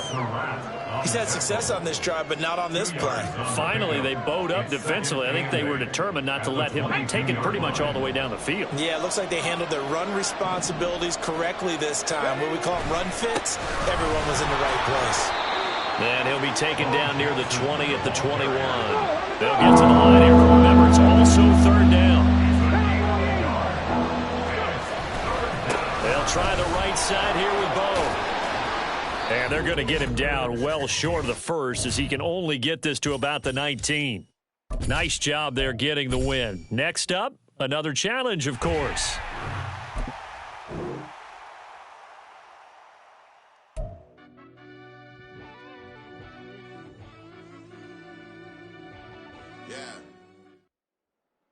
He's had success on this drive, but not on this play. Finally, they bowed up defensively. I think they were determined not to let him take it pretty much all the way down the field. Yeah, it looks like they handled their run responsibilities correctly this time. What we call them run fits, everyone was in the right place. And he'll be taken down near the 20 at the 21. They'll get to the line here. Remember, it's also 3rd down. They'll try the right side here with Bo. And they're going to get him down well short of the 1st as he can only get this to about the 19. Nice job there getting the win. Next up, another challenge, of course.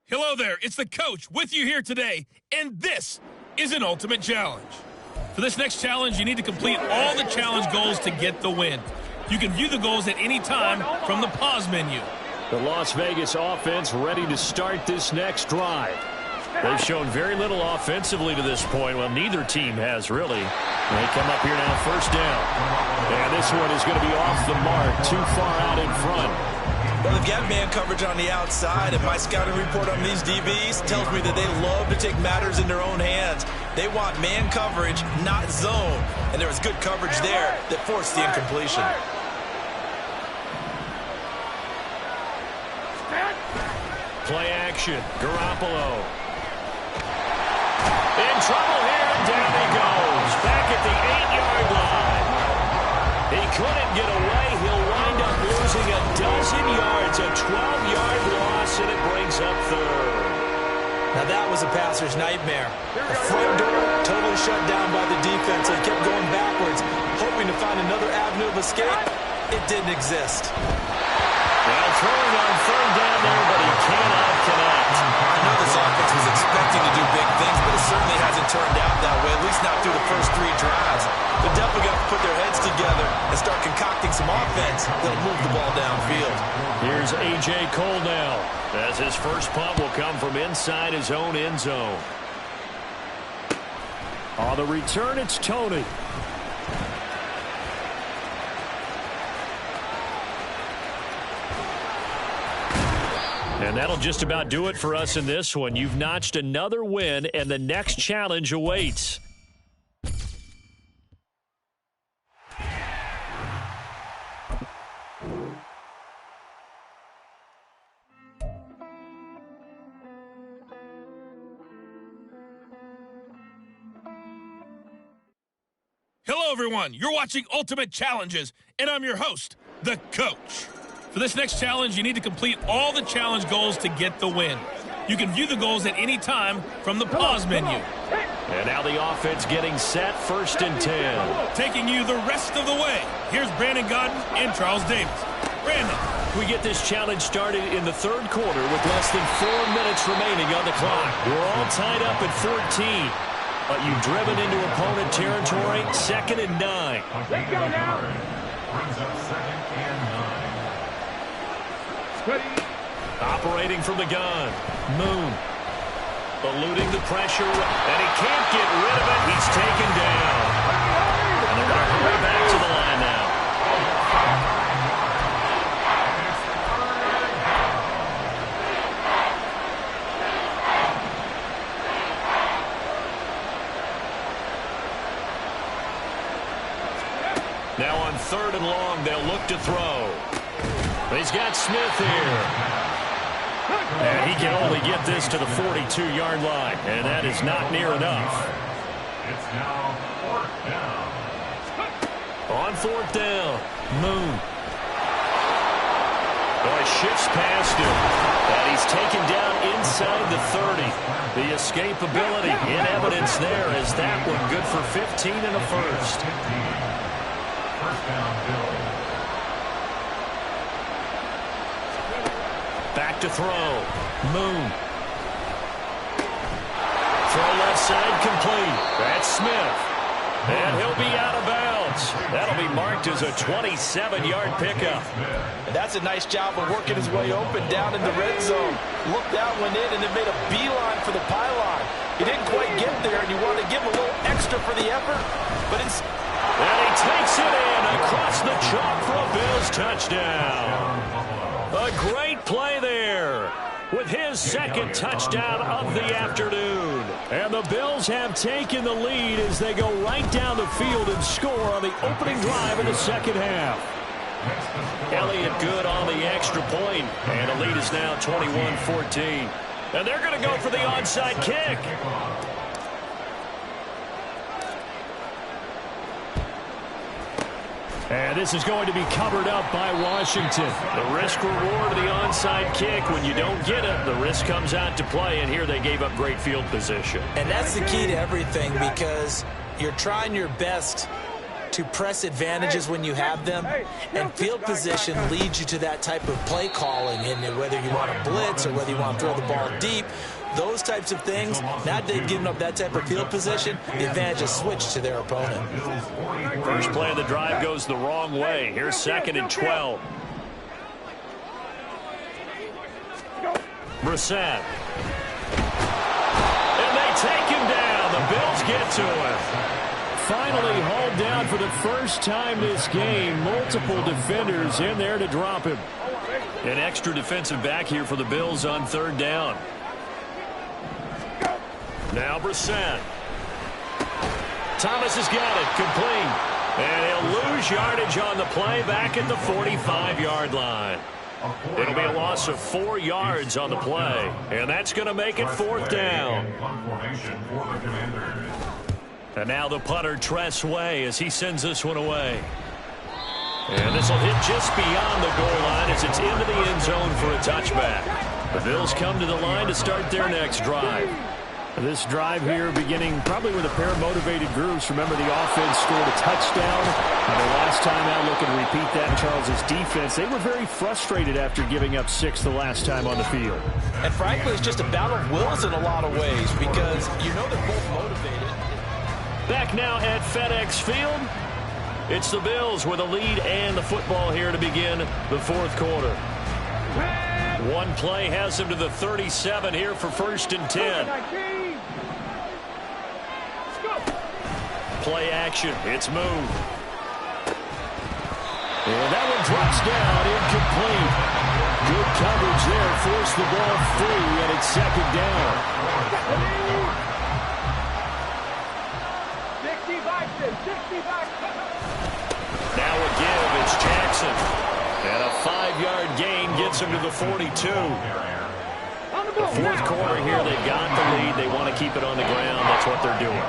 Hello there, it's the coach with you here today, and this is an ultimate challenge. For this next challenge, you need to complete all the challenge goals to get the win. You can view the goals at any time from the pause menu. The Las Vegas offense ready to start this next drive. They've shown very little offensively to this point. Well, neither team has really. They come up here now, 1st down. And this one is going to be off the mark, too far out in front. Well, they've got man coverage on the outside, and my scouting report on these DBs tells me that they love to take matters in their own hands. They want man coverage, not zone. And there was good coverage there that forced the incompletion. Play action. Garoppolo. In trouble here, and down he goes. Back at the 8-yard line. He couldn't get away. He'll wind up losing a dozen yards, a 12-yard loss, and it brings up 3rd. Now that was a passer's nightmare. The front door totally shut down by the defense. They kept going backwards, hoping to find another avenue of escape. It didn't exist. Well, throwing on 3rd down there, but he cannot connect. I know this offense was expecting to do big things, but it certainly hasn't turned out that way, at least not through the first 3 drives. They're definitely got to put their heads together and start concocting some offense that'll move the ball downfield. Here's A.J. Cole now, as his first punt will come from inside his own end zone. On the return, it's Tony. And that'll just about do it for us in this one. You've notched another win, and the next challenge awaits. Hello, everyone. You're watching Ultimate Challenges, and I'm your host, The Coach. For this next challenge, you need to complete all the challenge goals to get the win. You can view the goals at any time from the pause menu. And now the offense getting set, 1st and 10. Taking you the rest of the way, here's Brandon Godden and Charles Davis. Brandon. We get this challenge started in the 3rd quarter with less than 4 minutes remaining on the clock. We're all tied up at 14. But you've driven into opponent territory, 2nd and 9. Let's go now. Brings up 2nd and 9. Ready. Operating from the gun. Moon. Eluding the pressure, and he can't get rid of it. He's taken down. And they're going to hurry back to the line now. Now on 3rd and long, they'll look to throw. He's got Smith here. And he can only get this to the 42-yard line, and that is not near enough. It's now 4th down. On 4th down, Moon. Boy, shifts past him, and he's taken down inside the 30. The escapability in evidence there as that one good for 15 and a first. 1st down, Bills. Back to throw. Moon. Throw left side complete. That's Smith. And he'll be out of bounds. That'll be marked as a 27-yard pickup. And that's a nice job of working his way open down in the red zone. Looked out, went in, and then made a beeline for the pylon. He didn't quite get there, and you wanted to give him a little extra for the effort. But it's... And he takes it in across the chalk for a Bills touchdown. A great play there with his 2nd touchdown of the afternoon. And the Bills have taken the lead as they go right down the field and score on the opening drive in the 2nd half. Elliott good on the extra point, and the lead is now 21-14. And they're going to go for the onside kick. And this is going to be covered up by Washington. The risk-reward of the onside kick. When you don't get it, the risk comes out to play, and here they gave up great field position. And that's the key to everything, because you're trying your best to press advantages when you have them, and field position leads you to that type of play calling, and whether you want to blitz or whether you want to throw the ball deep, those types of things. Now that they've given up that type of field position, the advantage is switched to their opponent. First play of the drive goes the wrong way. Here's 2nd and 12. Brissett. And they take him down. The Bills get to him. Finally hauled down for the first time this game. Multiple defenders in there to drop him. An extra defensive back here for the Bills on 3rd down. Now Brissett. Thomas has got it. Complete. And he'll lose yardage on the play back at the 45-yard line. It'll be a loss of 4 yards on the play. And that's going to make it 4th down. And now the punter, Tress Way, as he sends this one away. And this will hit just beyond the goal line as it's into the end zone for a touchback. The Bills come to the line to start their next drive. This drive here beginning probably with a pair of motivated groups. Remember, the offense scored a touchdown. And the last time out, looking to repeat that in Charles's defense. They were very frustrated after giving up 6 the last time on the field. And frankly, it's just a battle of wills in a lot of ways, because you know they're both motivated. Back now at FedEx Field. It's the Bills with a lead and the football here to begin the 4th quarter. One play has them to the 37 here for 1st and 10. Play action. It's Moon. And that one drops down, incomplete. Good coverage there. Forced the ball free, and it's 2nd down. 65. Now a give. It's Jackson. And a 5-yard gain gets him to the 42. The fourth quarter here, they've got the lead. They want to keep it on the ground. That's what they're doing.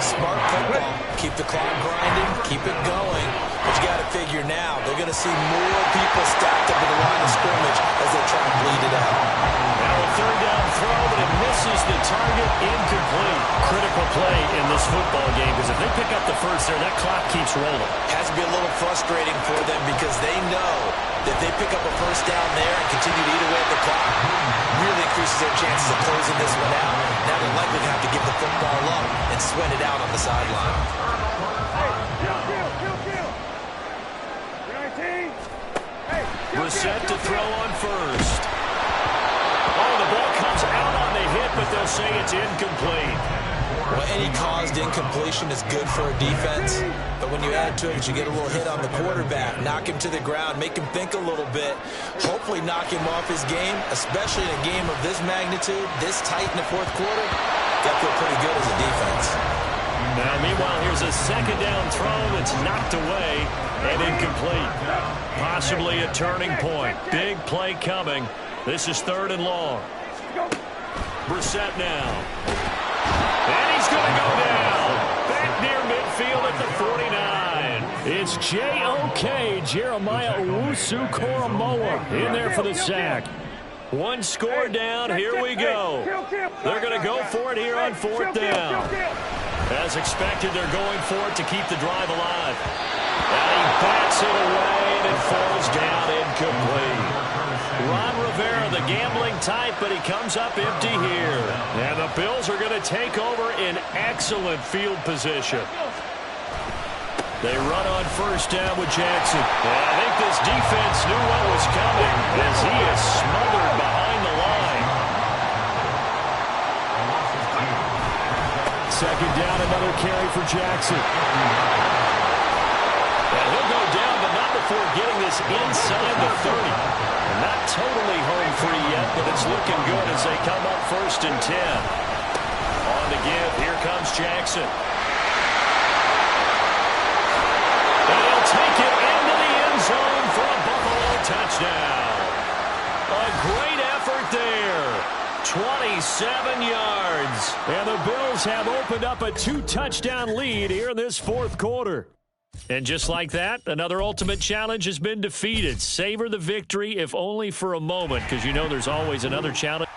Smart football. Keep the clock grinding. Keep it going. But you got to figure now, they're going to see more people stacked up at the line of scrimmage as they try and bleed it out. Now a third down throw, but it misses the target, incomplete. Critical play in this football game, because if they pick up the first there, that clock keeps rolling. Has to be a little frustrating for them because they know that if they pick up a first down there and continue to eat away at the clock, really increases their chances of closing this one out. Now they're likely to have to give the football up and sweat it out on the sideline. Brissett to throw on first. Oh, the ball comes out on the hit, but they'll say it's incomplete. Well, any caused incompletion is good for a defense, but when you add to it, you get a little hit on the quarterback, knock him to the ground, make him think a little bit, hopefully knock him off his game, especially in a game of this magnitude, this tight in the fourth quarter. Got to feel pretty good as a defense. Now, meanwhile, here's a second down throw that's knocked away and incomplete. Possibly a turning point. Big play coming. This is third and long. Brissett now. And he's going to go down. Back near midfield at the 49. It's J.O.K. Jeremiah Owusu-Koramoah in there for the sack. One score down. Here we go. They're going to go for it here on fourth down. As expected, they're going for it to keep the drive alive. And he bats it away, and it falls down incomplete. Ron Rivera, the gambling type, but he comes up empty here. And the Bills are going to take over in excellent field position. They run on first down with Jackson. And I think this defense knew what was coming as he is smothered behind the line. Second down, another carry for Jackson. And he'll go down, but not before getting this inside the 30. Not totally home free yet, but it's looking good as they come up first and 10. On the give, here comes Jackson. And he'll take it into the end zone for a Buffalo touchdown. A great effort there. 27 yards. And the Bills have opened up a 2-touchdown lead here in this fourth quarter. And just like that, another ultimate challenge has been defeated. Savor the victory, if only for a moment, because you know there's always another challenge.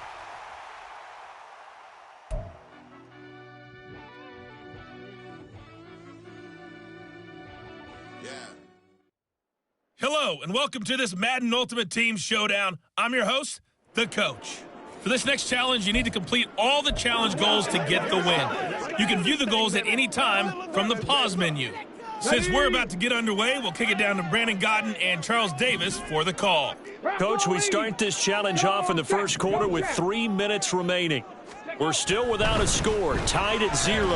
Hello, and welcome to this Madden Ultimate Team Showdown. I'm your host, The Coach. For this next challenge, you need to complete all the challenge goals to get the win. You can view the goals at any time from the pause menu. Since we're about to get underway, we'll kick it down to Brandon Godden and Charles Davis for the call. Coach, we start this challenge off in the first quarter with 3 minutes remaining. We're still without a score, tied at 0.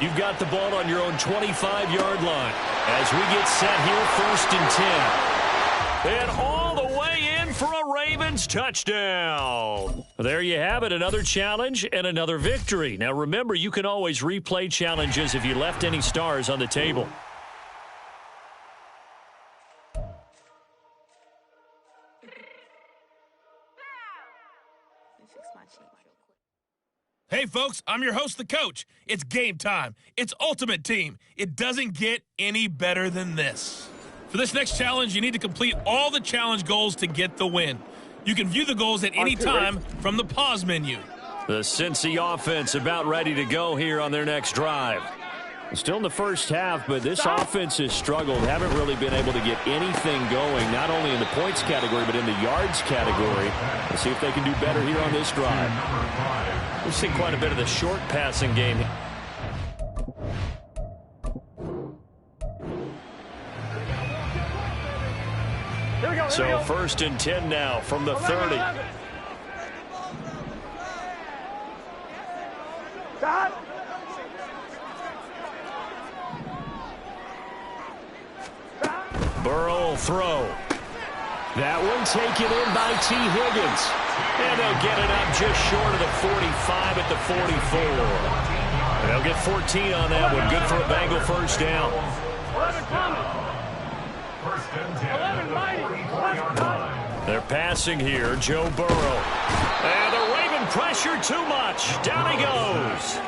You've got the ball on your own 25-yard line as we get set here first and 10. And all the way in for a Ravens touchdown. There you have it, another challenge and another victory. Now remember, you can always replay challenges if you left any stars on the table. Hey, folks, I'm your host, The Coach. It's game time. It's Ultimate Team. It doesn't get any better than this. For this next challenge, you need to complete all the challenge goals to get the win. You can view the goals at any time from the pause menu. The Cincy offense about ready to go here on their next drive. Still in the first half, but this offense has struggled. Haven't really been able to get anything going, not only in the points category, but in the yards category. Let's see if they can do better here on this drive. We've seen quite a bit of the short passing game. So first and 10 now from the 30. Burrow will throw. That one taken in by T. Higgins. And they'll get it up just short of the 45 at the 44. And they'll get 14 on that one. Good for a Bengal first down. They're passing here. Joe Burrow. And the pressure too much. Down he goes.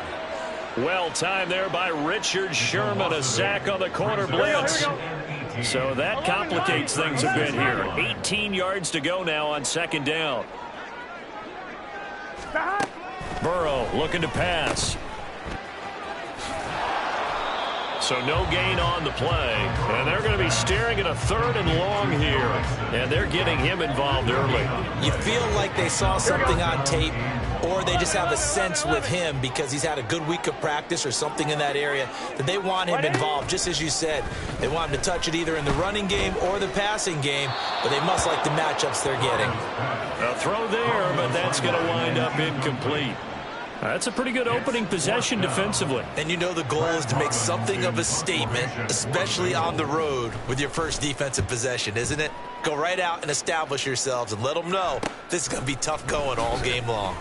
Well timed there by Richard Sherman. A sack on the corner blitz. So that complicates things a bit here. 18 yards to go now on second down. Burrow looking to pass. So no gain on the play. And they're going to be staring at a 3rd and long here. And they're getting him involved early. You feel like they saw something on tape, or they just have a sense with him because he's had a good week of practice or something in that area that they want him involved. Just as you said, they want him to touch it either in the running game or the passing game, but they must like the matchups they're getting. A throw there, but that's going to wind up incomplete. That's a pretty good opening possession defensively. And you know the goal is to make something of a statement, especially on the road with your first defensive possession, isn't it? Go right out and establish yourselves and let them know this is going to be tough going all game long.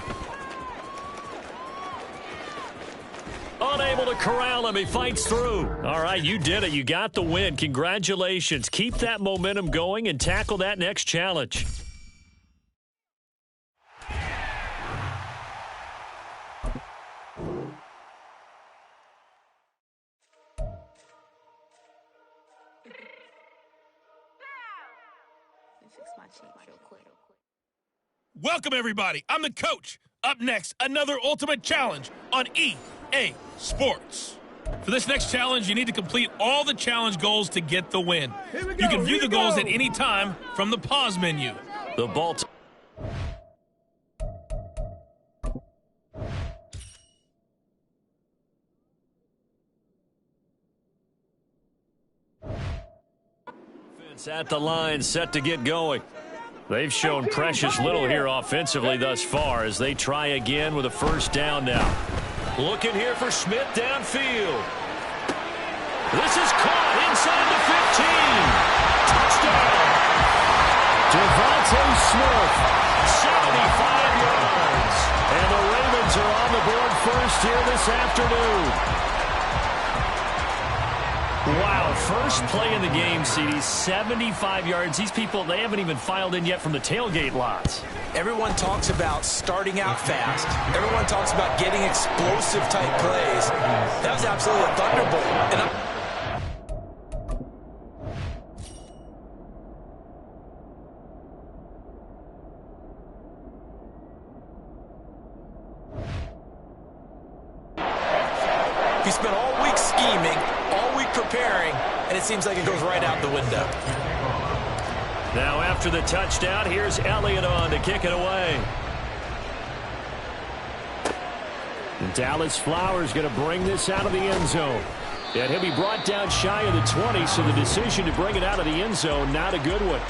Unable to corral him. He fights through. All right, you did it. You got the win. Congratulations. Keep that momentum going and tackle that next challenge. Welcome, everybody. I'm the coach. Up next, another Ultimate Challenge on EA Sports. For this next challenge, you need to complete all the challenge goals to get the win. You can view the goals at any time from the pause menu. The ball. At the line, set to get going. They've shown precious little here offensively thus far as they try again with a first down now. Looking here for Smith downfield. This is caught inside the 15. Touchdown. Devontae Smith, 75 yards. And the Ravens are on the board first here this afternoon. Wow, first play in the game, CD, 75 yards. These people, they haven't even filed in yet from the tailgate lots. Everyone talks about starting out fast. Everyone talks about getting explosive type plays. That was absolutely a thunderbolt. And he spent all week scheming, all week preparing, and it seems like it goes right out the window. Now after the touchdown, here's Elliott on to kick it away. Dallas Flowers going to bring this out of the end zone. And he'll be brought down shy of the 20, so the decision to bring it out of the end zone, not a good one.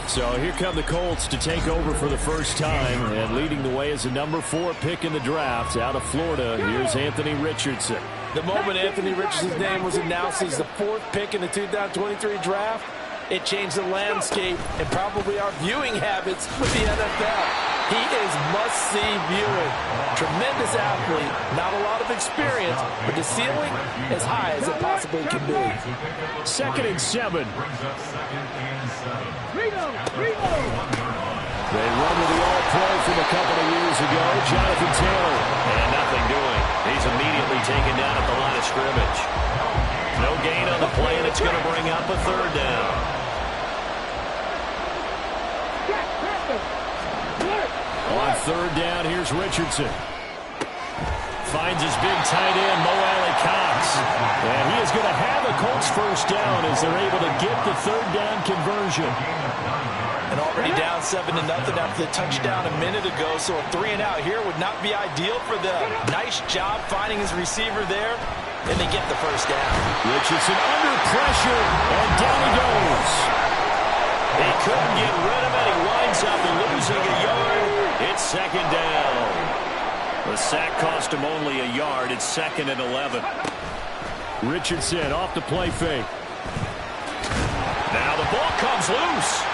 So here come the Colts to take over for the first time, and leading the way is the number 4 pick in the draft out of Florida. Here's Anthony Richardson. The moment Anthony Richardson's name was announced as the 4th pick in the 2023 draft, it changed the landscape and probably our viewing habits with the NFL. He is must-see viewing. Tremendous athlete, not a lot of experience, but the ceiling as high as it possibly can be. 2nd and 7. They run with the all-pro from a couple of years ago, Jonathan Taylor. And nothing doing. He's immediately taken down at the line of scrimmage. No gain on the play, and it's going to bring up a 3rd down. On 3rd down, here's Richardson. Finds his big tight end, Mo Alley-Cox. And he is going to have a Colts first down as they're able to get the 3rd down conversion. And already down 7-0 after the touchdown a minute ago, so a 3 and out here would not be ideal for them. Nice job finding his receiver there, and they get the first down. Richardson under pressure, and down he goes. He couldn't get rid of it. He winds up losing a yard. It's 2nd down. The sack cost him only a yard. It's 2nd and 11. Richardson off the play fake. Now the ball comes loose.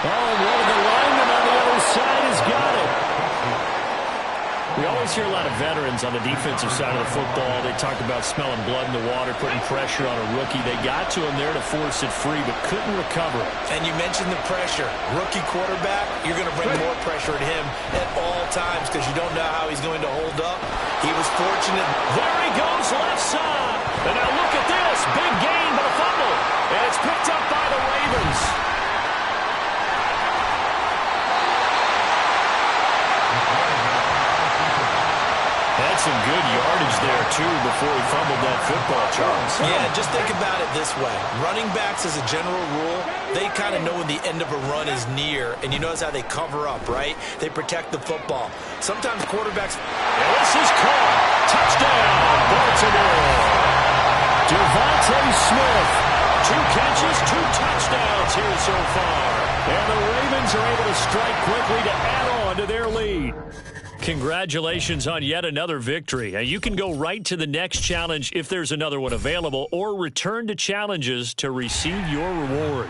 Oh, one of the linemen on the other side has got it. We always hear a lot of veterans on the defensive side of the football. They talk about smelling blood in the water, putting pressure on a rookie. They got to him there to force it free, but couldn't recover. And you mentioned the pressure. Rookie quarterback, you're going to bring more pressure at him at all times because you don't know how he's going to hold up. He was fortunate. There he goes, left side. And now look at this. Big gain, but a fumble. And it's picked up by the Ravens. Had some good yardage there, too, before he fumbled that football, Charles. Yeah, just think about it this way. Running backs, as a general rule, they kind of know when the end of a run is near, and you notice how they cover up, right? They protect the football. Sometimes quarterbacks... And this is caught. Touchdown, Baltimore. Devontae Smith. 2 catches, 2 touchdowns here so far. And the Ravens are able to strike quickly to add on to their lead. Congratulations on yet another victory. Now, you can go right to the next challenge if there's another one available, or return to challenges to receive your reward.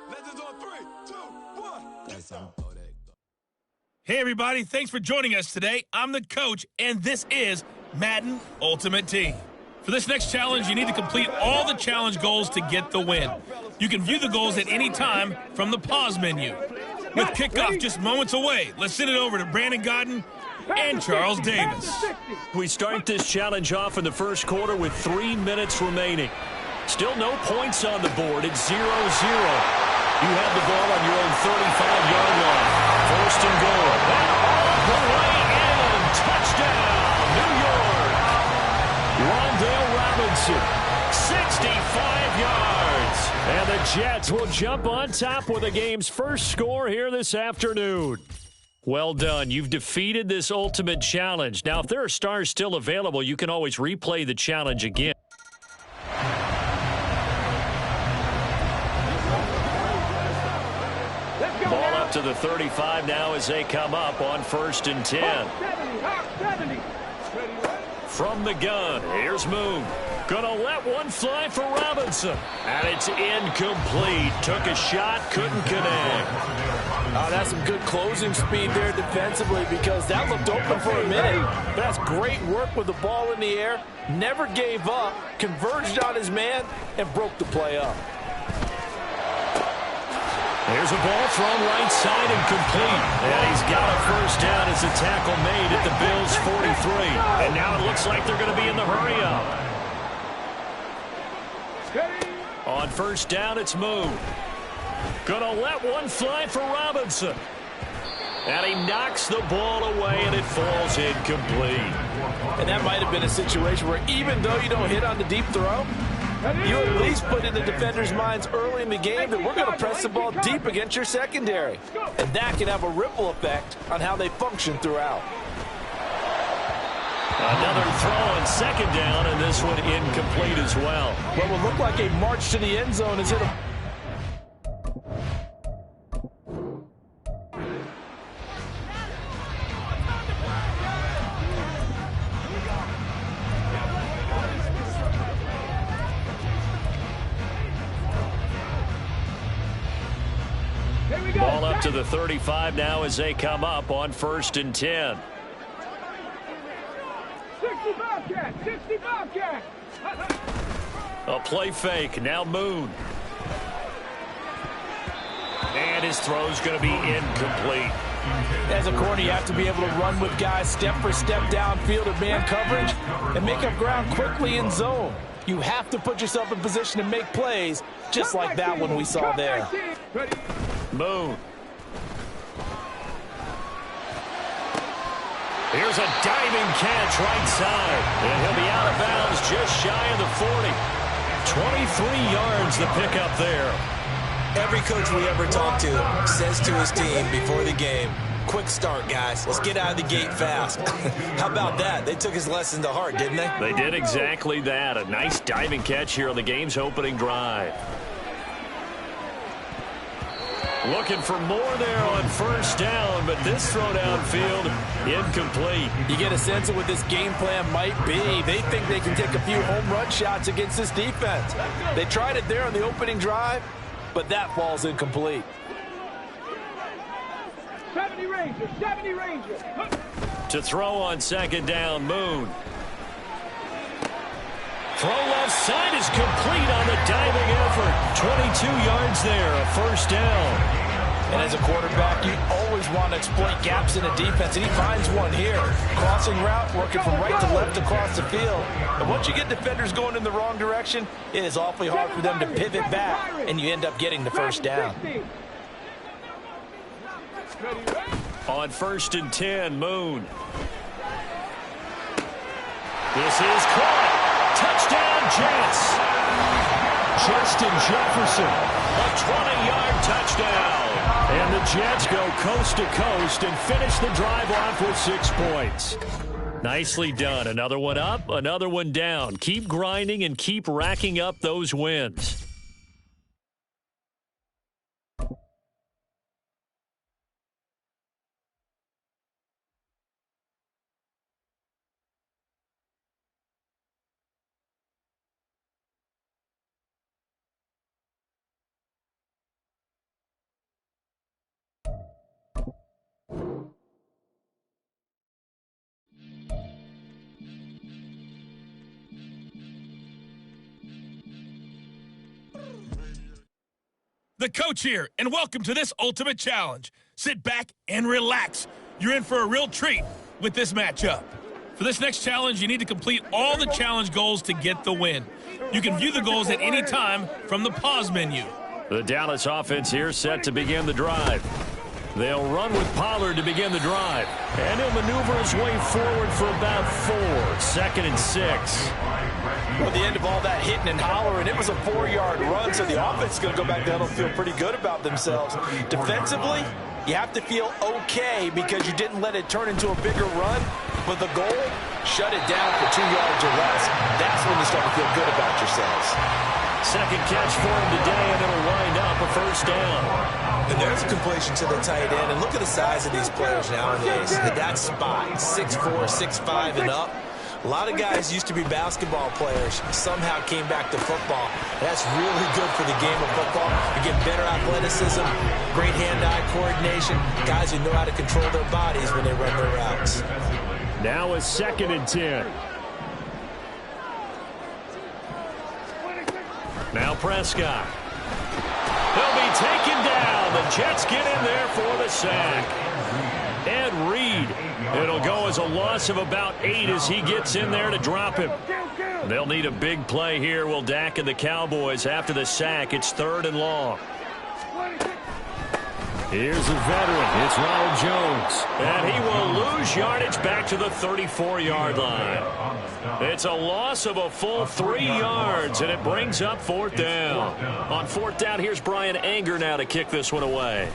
Legends on 3, 2, 1. Let's go. Hey, everybody. Thanks for joining us today. I'm the coach, and this is Madden Ultimate Team. For this next challenge, you need to complete all the challenge goals to get the win. You can view the goals at any time from the pause menu. With kickoff just moments away, let's send it over to Brandon Godden and Charles Davis. We start this challenge off in the first quarter with 3 minutes remaining. Still no points on the board. It's 0-0. You have the ball on your own 35-yard line. First and goal. And all the way in. Touchdown, New York. Rondale Robinson, 65 yards. And the Jets will jump on top with the game's first score here this afternoon. Well done. You've defeated this ultimate challenge. Now, if there are stars still available, you can always replay the challenge again. Ball up to the 35 now as they come up on 1st and 10. From the gun, here's Moon. Gonna let one fly for Robinson. And it's incomplete. Took a shot, couldn't connect. Oh, that's some good closing speed there defensively because that looked open for a minute. But that's great work with the ball in the air. Never gave up, converged on his man, and broke the play up. There's a ball thrown right side and complete. And he's got a first down as a tackle made at the Bills' 43. And now it looks like they're going to be in the hurry-up. On 1st down, it's Moon. Gonna let one fly for Robinson. And he knocks the ball away, and it falls incomplete. And that might have been a situation where even though you don't hit on the deep throw, you at least put in the defenders' minds early in the game that we're going to press the ball deep against your secondary. And that can have a ripple effect on how they function throughout. Another throw on 2nd down, and this one incomplete as well. What will look like a march to the end zone is hit a... Ball up to the 35 now as they come up on 1st and 10. 60 Bobcat! 60 Bobcat! A play fake. Now Moon. And his throw's going to be incomplete. As a corner, you have to be able to run with guys step for step downfield of man coverage and make up ground quickly in zone. You have to put yourself in position to make plays just like that one we saw there. Moon. Here's a diving catch right side. And he'll be out of bounds just shy of the 40. 23 yards the pickup there. Every coach we ever talk to says to his team before the game, quick start, guys. Let's get out of the gate fast. How about that? They took his lesson to heart, didn't they? They did exactly that. A nice diving catch here on the game's opening drive. Looking for more there on first down, but this throw downfield, incomplete. You get a sense of what this game plan might be. They think they can take a few home run shots against this defense. They tried it there on the opening drive, but that falls incomplete. 70 Rangers, 70 Rangers. To throw on second down, Moon. Throw left side is complete on the diving effort. 22 yards there, a first down. And as a quarterback, you always want to exploit gaps in a defense, and he finds one here. Crossing route, working from right to left across the field. And once you get defenders going in the wrong direction, it is awfully hard for them to pivot back, and you end up getting the first down. On 1st and 10, Moon. This is caught. Touchdown, Jets. Justin Jefferson, a 20-yard touchdown. And the Jets go coast to coast and finish the drive off with 6 points. Nicely done. Another one up, another one down. Keep grinding and keep racking up those wins. The coach here, and welcome to this Ultimate Challenge. Sit back and relax. You're in for a real treat with this matchup. For this next challenge, you need to complete all the challenge goals to get the win. You can view the goals at any time from the pause menu. The Dallas offense here set to begin the drive. They'll run with Pollard to begin the drive. And he'll maneuver his way forward for about 4. 2nd and 6. At the end of all that hitting and hollering, it was a 4-yard run, so the offense is going to go back down and feel pretty good about themselves. Defensively, you have to feel okay because you didn't let it turn into a bigger run, but the goal, shut it down for 2 yards or less. That's when you start to feel good about yourselves. Second catch for him today, and it'll wind up a first down. And there's a completion to the tight end. And look at the size of these players nowadays. At that spot, 6'4", 6'5", and up. A lot of guys used to be basketball players, somehow came back to football. That's really good for the game of football. You get better athleticism, great hand-eye coordination, guys who know how to control their bodies when they run their routes. Now a 2nd and 10. Now Prescott. He'll be taken down. The Jets get in there for the sack. Ed Reed. It'll go as a loss of about 8 as he gets in there to drop him. They'll need a big play here, will Dak and the Cowboys after the sack. It's 3rd and long. Here's a veteran. It's Ronald Jones. And he will lose yardage back to the 34-yard line. It's a loss of a full 3 yards, and it brings up 4th down. On 4th down, here's Brian Anger now to kick this one away.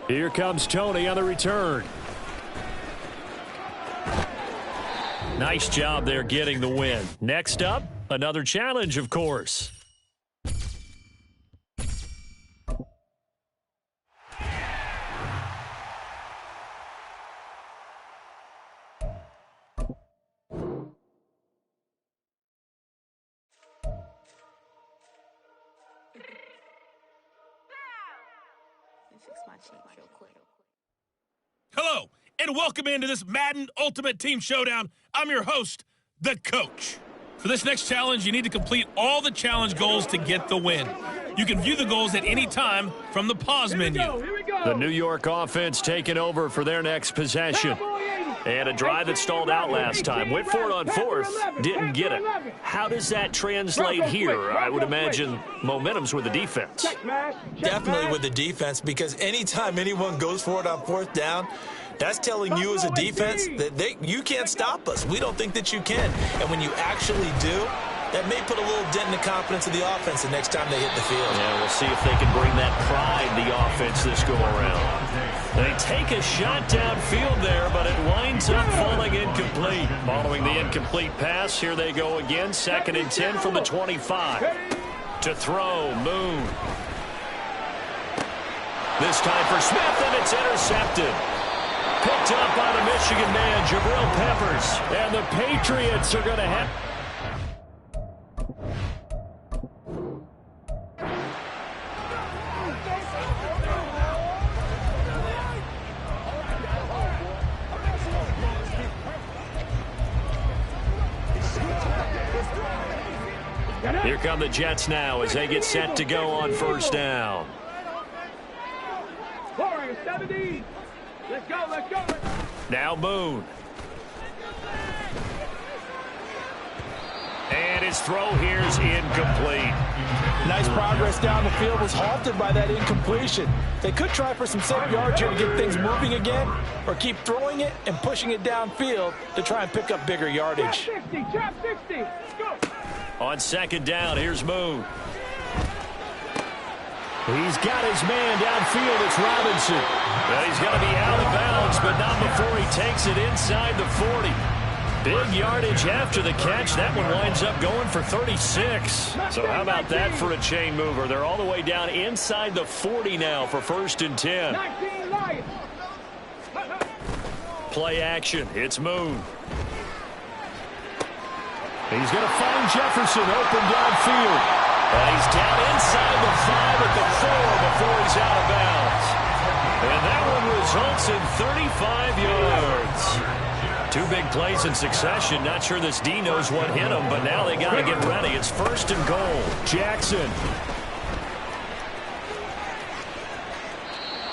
Here comes Tony on the return. Nice job there getting the win. Next up, another challenge, of course. Hello, and welcome into this Madden Ultimate Team Showdown. I'm your host, The Coach. For this next challenge, you need to complete all the challenge goals to get the win. You can view the goals at any time from the pause menu. The New York offense taking over for their next possession. And a drive that stalled out last time. Went for it on 4th, didn't get it. How does that translate here? I would imagine momentum's with the defense. Definitely with the defense, because anytime anyone goes for it on 4th down, that's telling you as a defense that you can't stop us. We don't think that you can. And when you actually do, that may put a little dent in the confidence of the offense the next time they hit the field. Yeah, we'll see if they can bring that pride to the offense this go around. They take a shot downfield there, but it winds up falling incomplete. Following the incomplete pass, here they go again. 2nd and 10 from the 25. To throw, Moon. This time for Smith, and it's intercepted. Picked up by the Michigan man, Jabril Peppers. And the Patriots are going to have... Here come the Jets now as they get set to go on 1st down. 70. Let's go, let's go. Now Moon. And his throw here's incomplete. Nice progress down the field was halted by that incompletion. They could try for some safe yards here to get things moving again, or keep throwing it and pushing it downfield to try and pick up bigger yardage. Trap 60. Let's go. On 2nd down, here's Moon. He's got his man downfield. It's Robinson. Well, he's going to be out of bounds, but not before he takes it inside the 40. Big yardage after the catch. That one winds up going for 36. So how about that for a chain mover? They're all the way down inside the 40 now for 1st and 10. Play action. It's Moon. He's going to find Jefferson open downfield. He's down inside the 5 at the 4 before he's out of bounds. And that one results in 35 yards. 2 big plays in succession. Not sure this D knows what hit him, but now they got to get ready. It's 1st and goal. Jackson.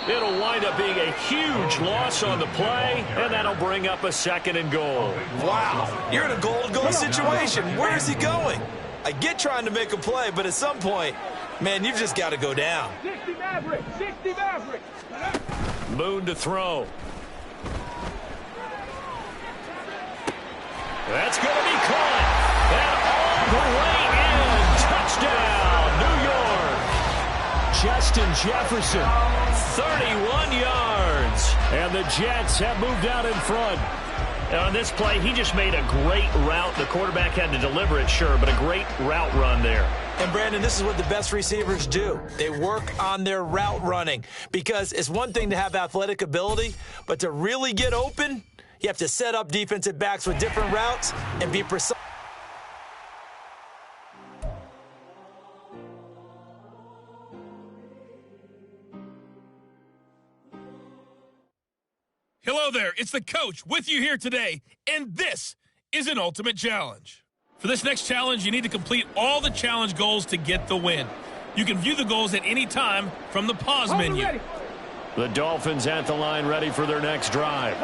It'll wind up being a huge loss on the play, and that'll bring up a 2nd and goal. Wow, you're in a goal-to-goal situation. Where is he going? I get trying to make a play, but at some point, man, you've just got to go down. 60 Maverick, 60 Maverick. Moon to throw. That's going to be caught. And all the way in. Touchdown, New York. Justin Jefferson, 31 yards. And the Jets have moved out in front. On this play, he just made a great route. The quarterback had to deliver it, sure, but a great route run there. And, Brandon, this is what the best receivers do. They work on their route running, because it's one thing to have athletic ability, but to really get open, you have to set up defensive backs with different routes and be precise. Hello there, it's the coach with you here today, and this is an ultimate challenge. For this next challenge, you need to complete all the challenge goals to get the win. You can view the goals at any time from the pause menu. The Dolphins at the line ready for their next drive.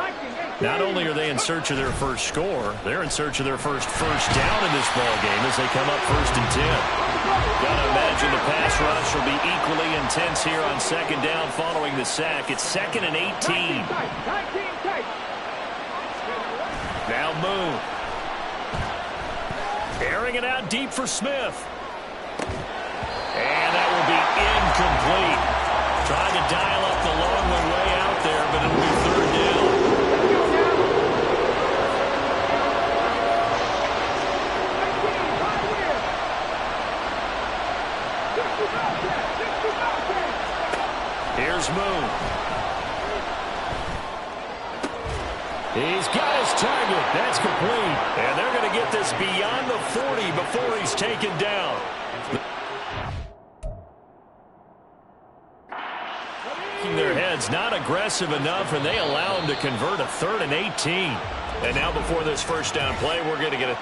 Not only are they in search of their first score, they're in search of their first down in this ball game as they come up 1st and 10. Gotta imagine the pass rush will be equally intense here on 2nd down following the sack. It's 2nd and 18. Now Moon. Airing it out deep for Smith. And that will be incomplete. Tried to dial up the long one way out there, but it'll be 3rd down. Here's Moon. He's got his target. That's complete. And they're going to get this beyond the 40 before he's taken down. Their heads not aggressive enough, and they allow him to convert a 3rd and 18. And now before this 1st down play, we're going to get it.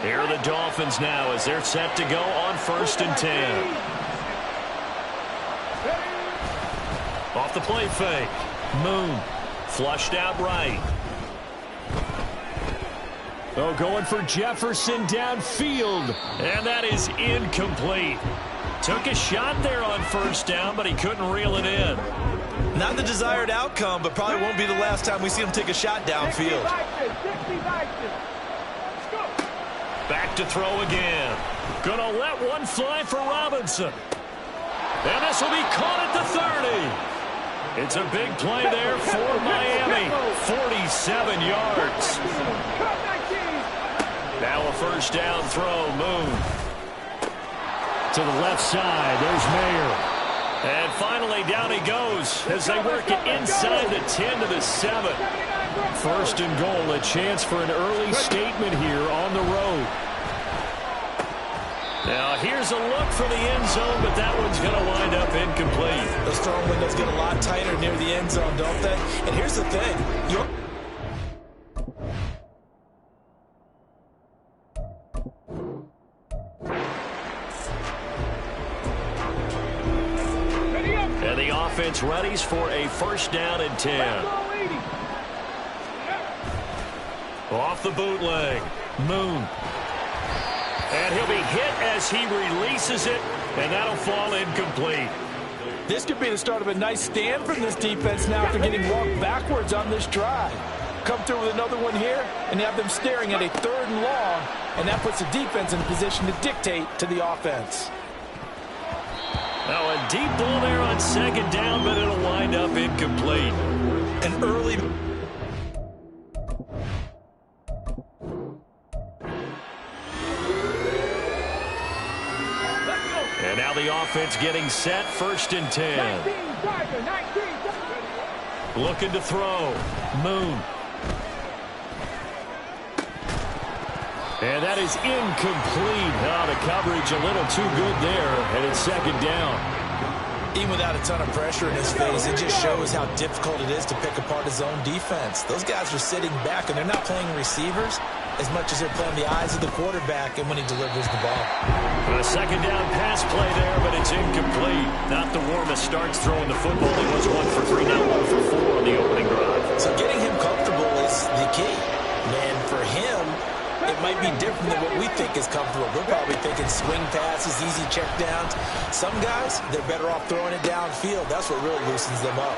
Here are the Dolphins now as they're set to go on 1st and 10. Off the play fake. Moon flushed out right. Oh, going for Jefferson downfield. And that is incomplete. Took a shot there on 1st down, but he couldn't reel it in. Not the desired outcome, but probably won't be the last time we see him take a shot downfield. Back to throw again. Gonna let one fly for Robinson. And this will be caught at the 30. It's a big play there for Miami. 47 yards. Now a first down throw. Moon. To the left side. There's Mayer. And finally down he goes as they work it inside the 10 to the 7. First and goal. A chance for an early statement here on the road. Now, here's a look for the end zone, but that one's going to wind up incomplete. Those throwing windows get a lot tighter near the end zone, don't they? And here's the thing. And the offense readies for a first down and 10. Off the bootleg. Moon. And he'll be hit as he releases it, and that'll fall incomplete. This could be the start of a nice stand from this defense now after getting walked backwards on this drive. Come through with another one here, and you have them staring at a 3rd and long, and that puts the defense in a position to dictate to the offense. Now a deep ball there on 2nd down, but it'll wind up incomplete. An early... And now the offense getting set, 1st and 10. Looking to throw. Moon. And that is incomplete. Oh, the coverage a little too good there, and it's 2nd down. Even without a ton of pressure in his face, it just shows how difficult it is to pick apart his own defense. Those guys are sitting back, and they're not playing receivers as much as they're playing the eyes of the quarterback and when he delivers the ball. A 2nd down pass play there, but it's incomplete. Not the warmest starts throwing the football. He was 1 for 3, now 1 for 4 on the opening drive. So getting him comfortable is the key. And for him, it might be different than what we think is comfortable. We're probably thinking swing passes, easy checkdowns. Some guys, they're better off throwing it downfield. That's what really loosens them up.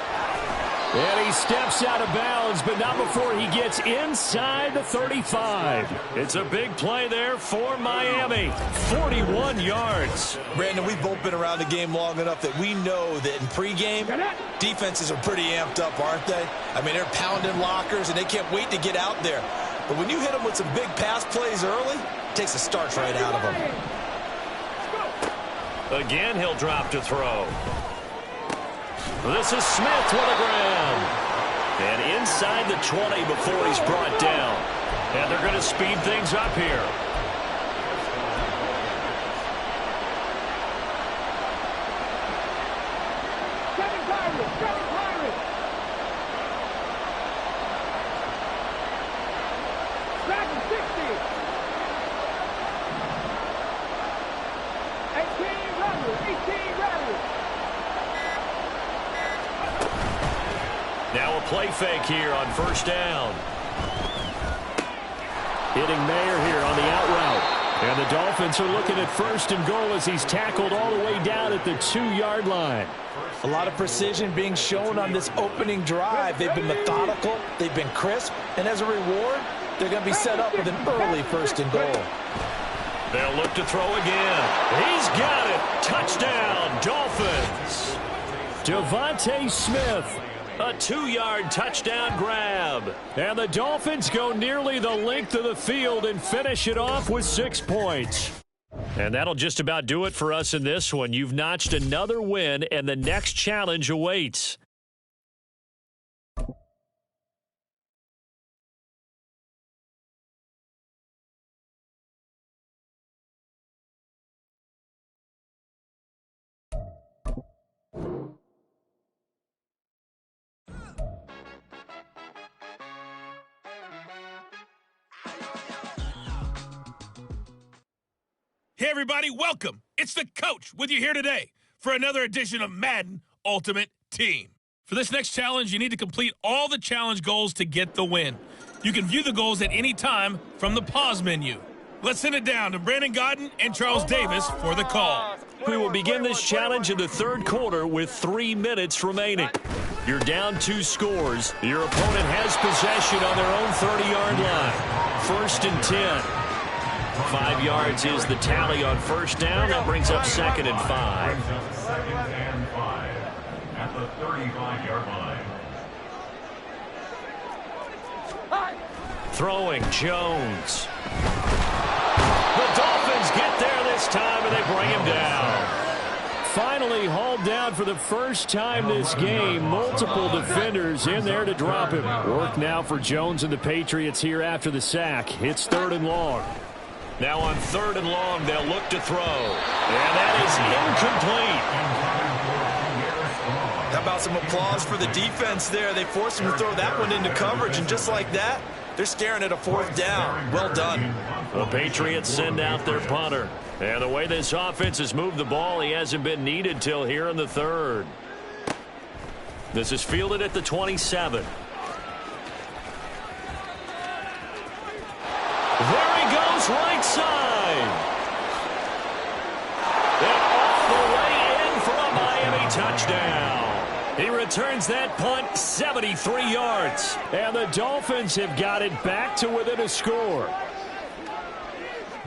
And he steps out of bounds, but not before he gets inside the 35. It's a big play there for Miami. 41 yards. Brandon, we've both been around the game long enough that we know that in pregame, defenses are pretty amped up, aren't they? I mean, they're pounding lockers, and they can't wait to get out there. But when you hit them with some big pass plays early, it takes the starch right out of them. Again, he'll drop to throw. This is Smith with a grab. And inside the 20 before he's brought down. And they're going to speed things up here. Now a play fake here on 1st down. Hitting Mayer here on the out route. And the Dolphins are looking at 1st and goal as he's tackled all the way down at the 2-yard line. A lot of precision being shown on this opening drive. They've been methodical, they've been crisp, and as a reward, they're going to be set up with an early 1st and goal. They'll look to throw again. He's got it. Touchdown, Dolphins. Devontae Smith. A 2-yard touchdown grab. And the Dolphins go nearly the length of the field and finish it off with 6 points. And that'll just about do it for us in this one. You've notched another win, and the next challenge awaits. Hey, everybody, welcome. It's the Coach with you here today for another edition of Madden Ultimate Team. For this next challenge, you need to complete all the challenge goals to get the win. You can view the goals at any time from the pause menu. Let's send it down to Brandon Godden and Charles Davis for the call. We will begin this challenge in the 3rd quarter with 3 minutes remaining. You're down 2 scores. Your opponent has possession on their own 30-yard line. 1st and 10. 5 yards is the tally on first down. That brings up 2nd and 5. Second and 5 at the 35-yard line. Throwing Jones. The Dolphins get there this time, and they bring him down. Finally hauled down for the first time this game. Multiple defenders in there to drop him. Work now for Jones and the Patriots here after the sack. It's 3rd and long. Now on 3rd and long, they'll look to throw. And that is incomplete. How about some applause for the defense there? They forced him to throw that one into coverage, and just like that, they're staring at a 4th down. Well done. The Patriots send out their punter. And the way this offense has moved the ball, he hasn't been needed till here in the 3rd. This is fielded at the 27. There he goes, right side. And all the way in for a Miami touchdown. He returns that punt 73 yards. And the Dolphins have got it back to within a score.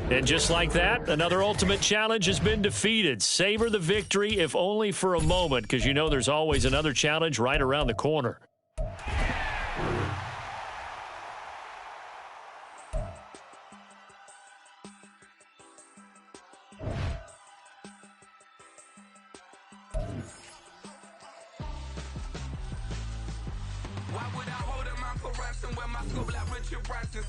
And just like that, another ultimate challenge has been defeated. Savor the victory, if only for a moment, because you know there's always another challenge right around the corner.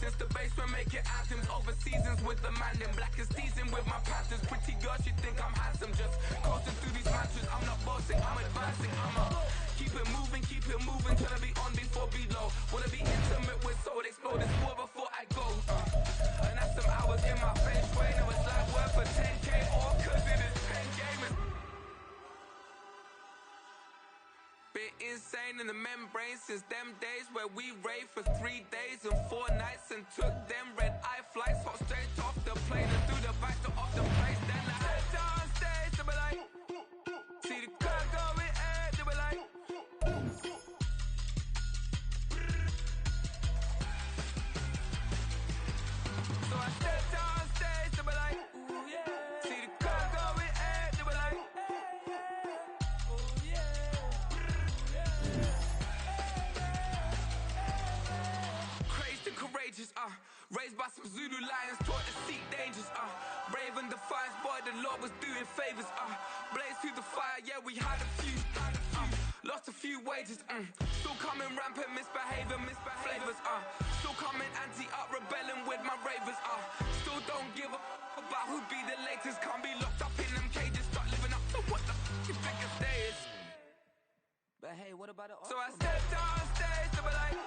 Since the basement making anthems over seasons with the man in black is seasoned with my patterns. Pretty girls, you think I'm handsome, just coasting through these matches. I'm not bossing, I'm advancing. Keep it moving, trying to be on before below. Wanna be intimate with soul, explore this war before I go. And that's some hours in my feng shui. Now it's like worth for 10K or cause it is 10 gamers. Bit insane in the membrane since them days where we raved for 3 days and 4 nights and took them red-eye flights, hop straight off the plane and through the back door of the place. Then I sit down stage, they be like, see the car going ahead, they be like, so I sit down stage, they be like, ooh yeah, see the car going ahead, they be like, ooh yeah. Courageous, raised by some Zulu lions, taught to seek dangers, brave and defiant, boy, the Lord was doing favors, blaze through the fire, yeah, we had a few, lost a few wages, still coming rampant, misbehaving, flavors, still coming anti-up, rebelling with my ravers, still don't give a about who be the latest, can't be locked up in them cages, start living up to what the you think of day is. But hey, what about it? So I stepped on stage, they were like,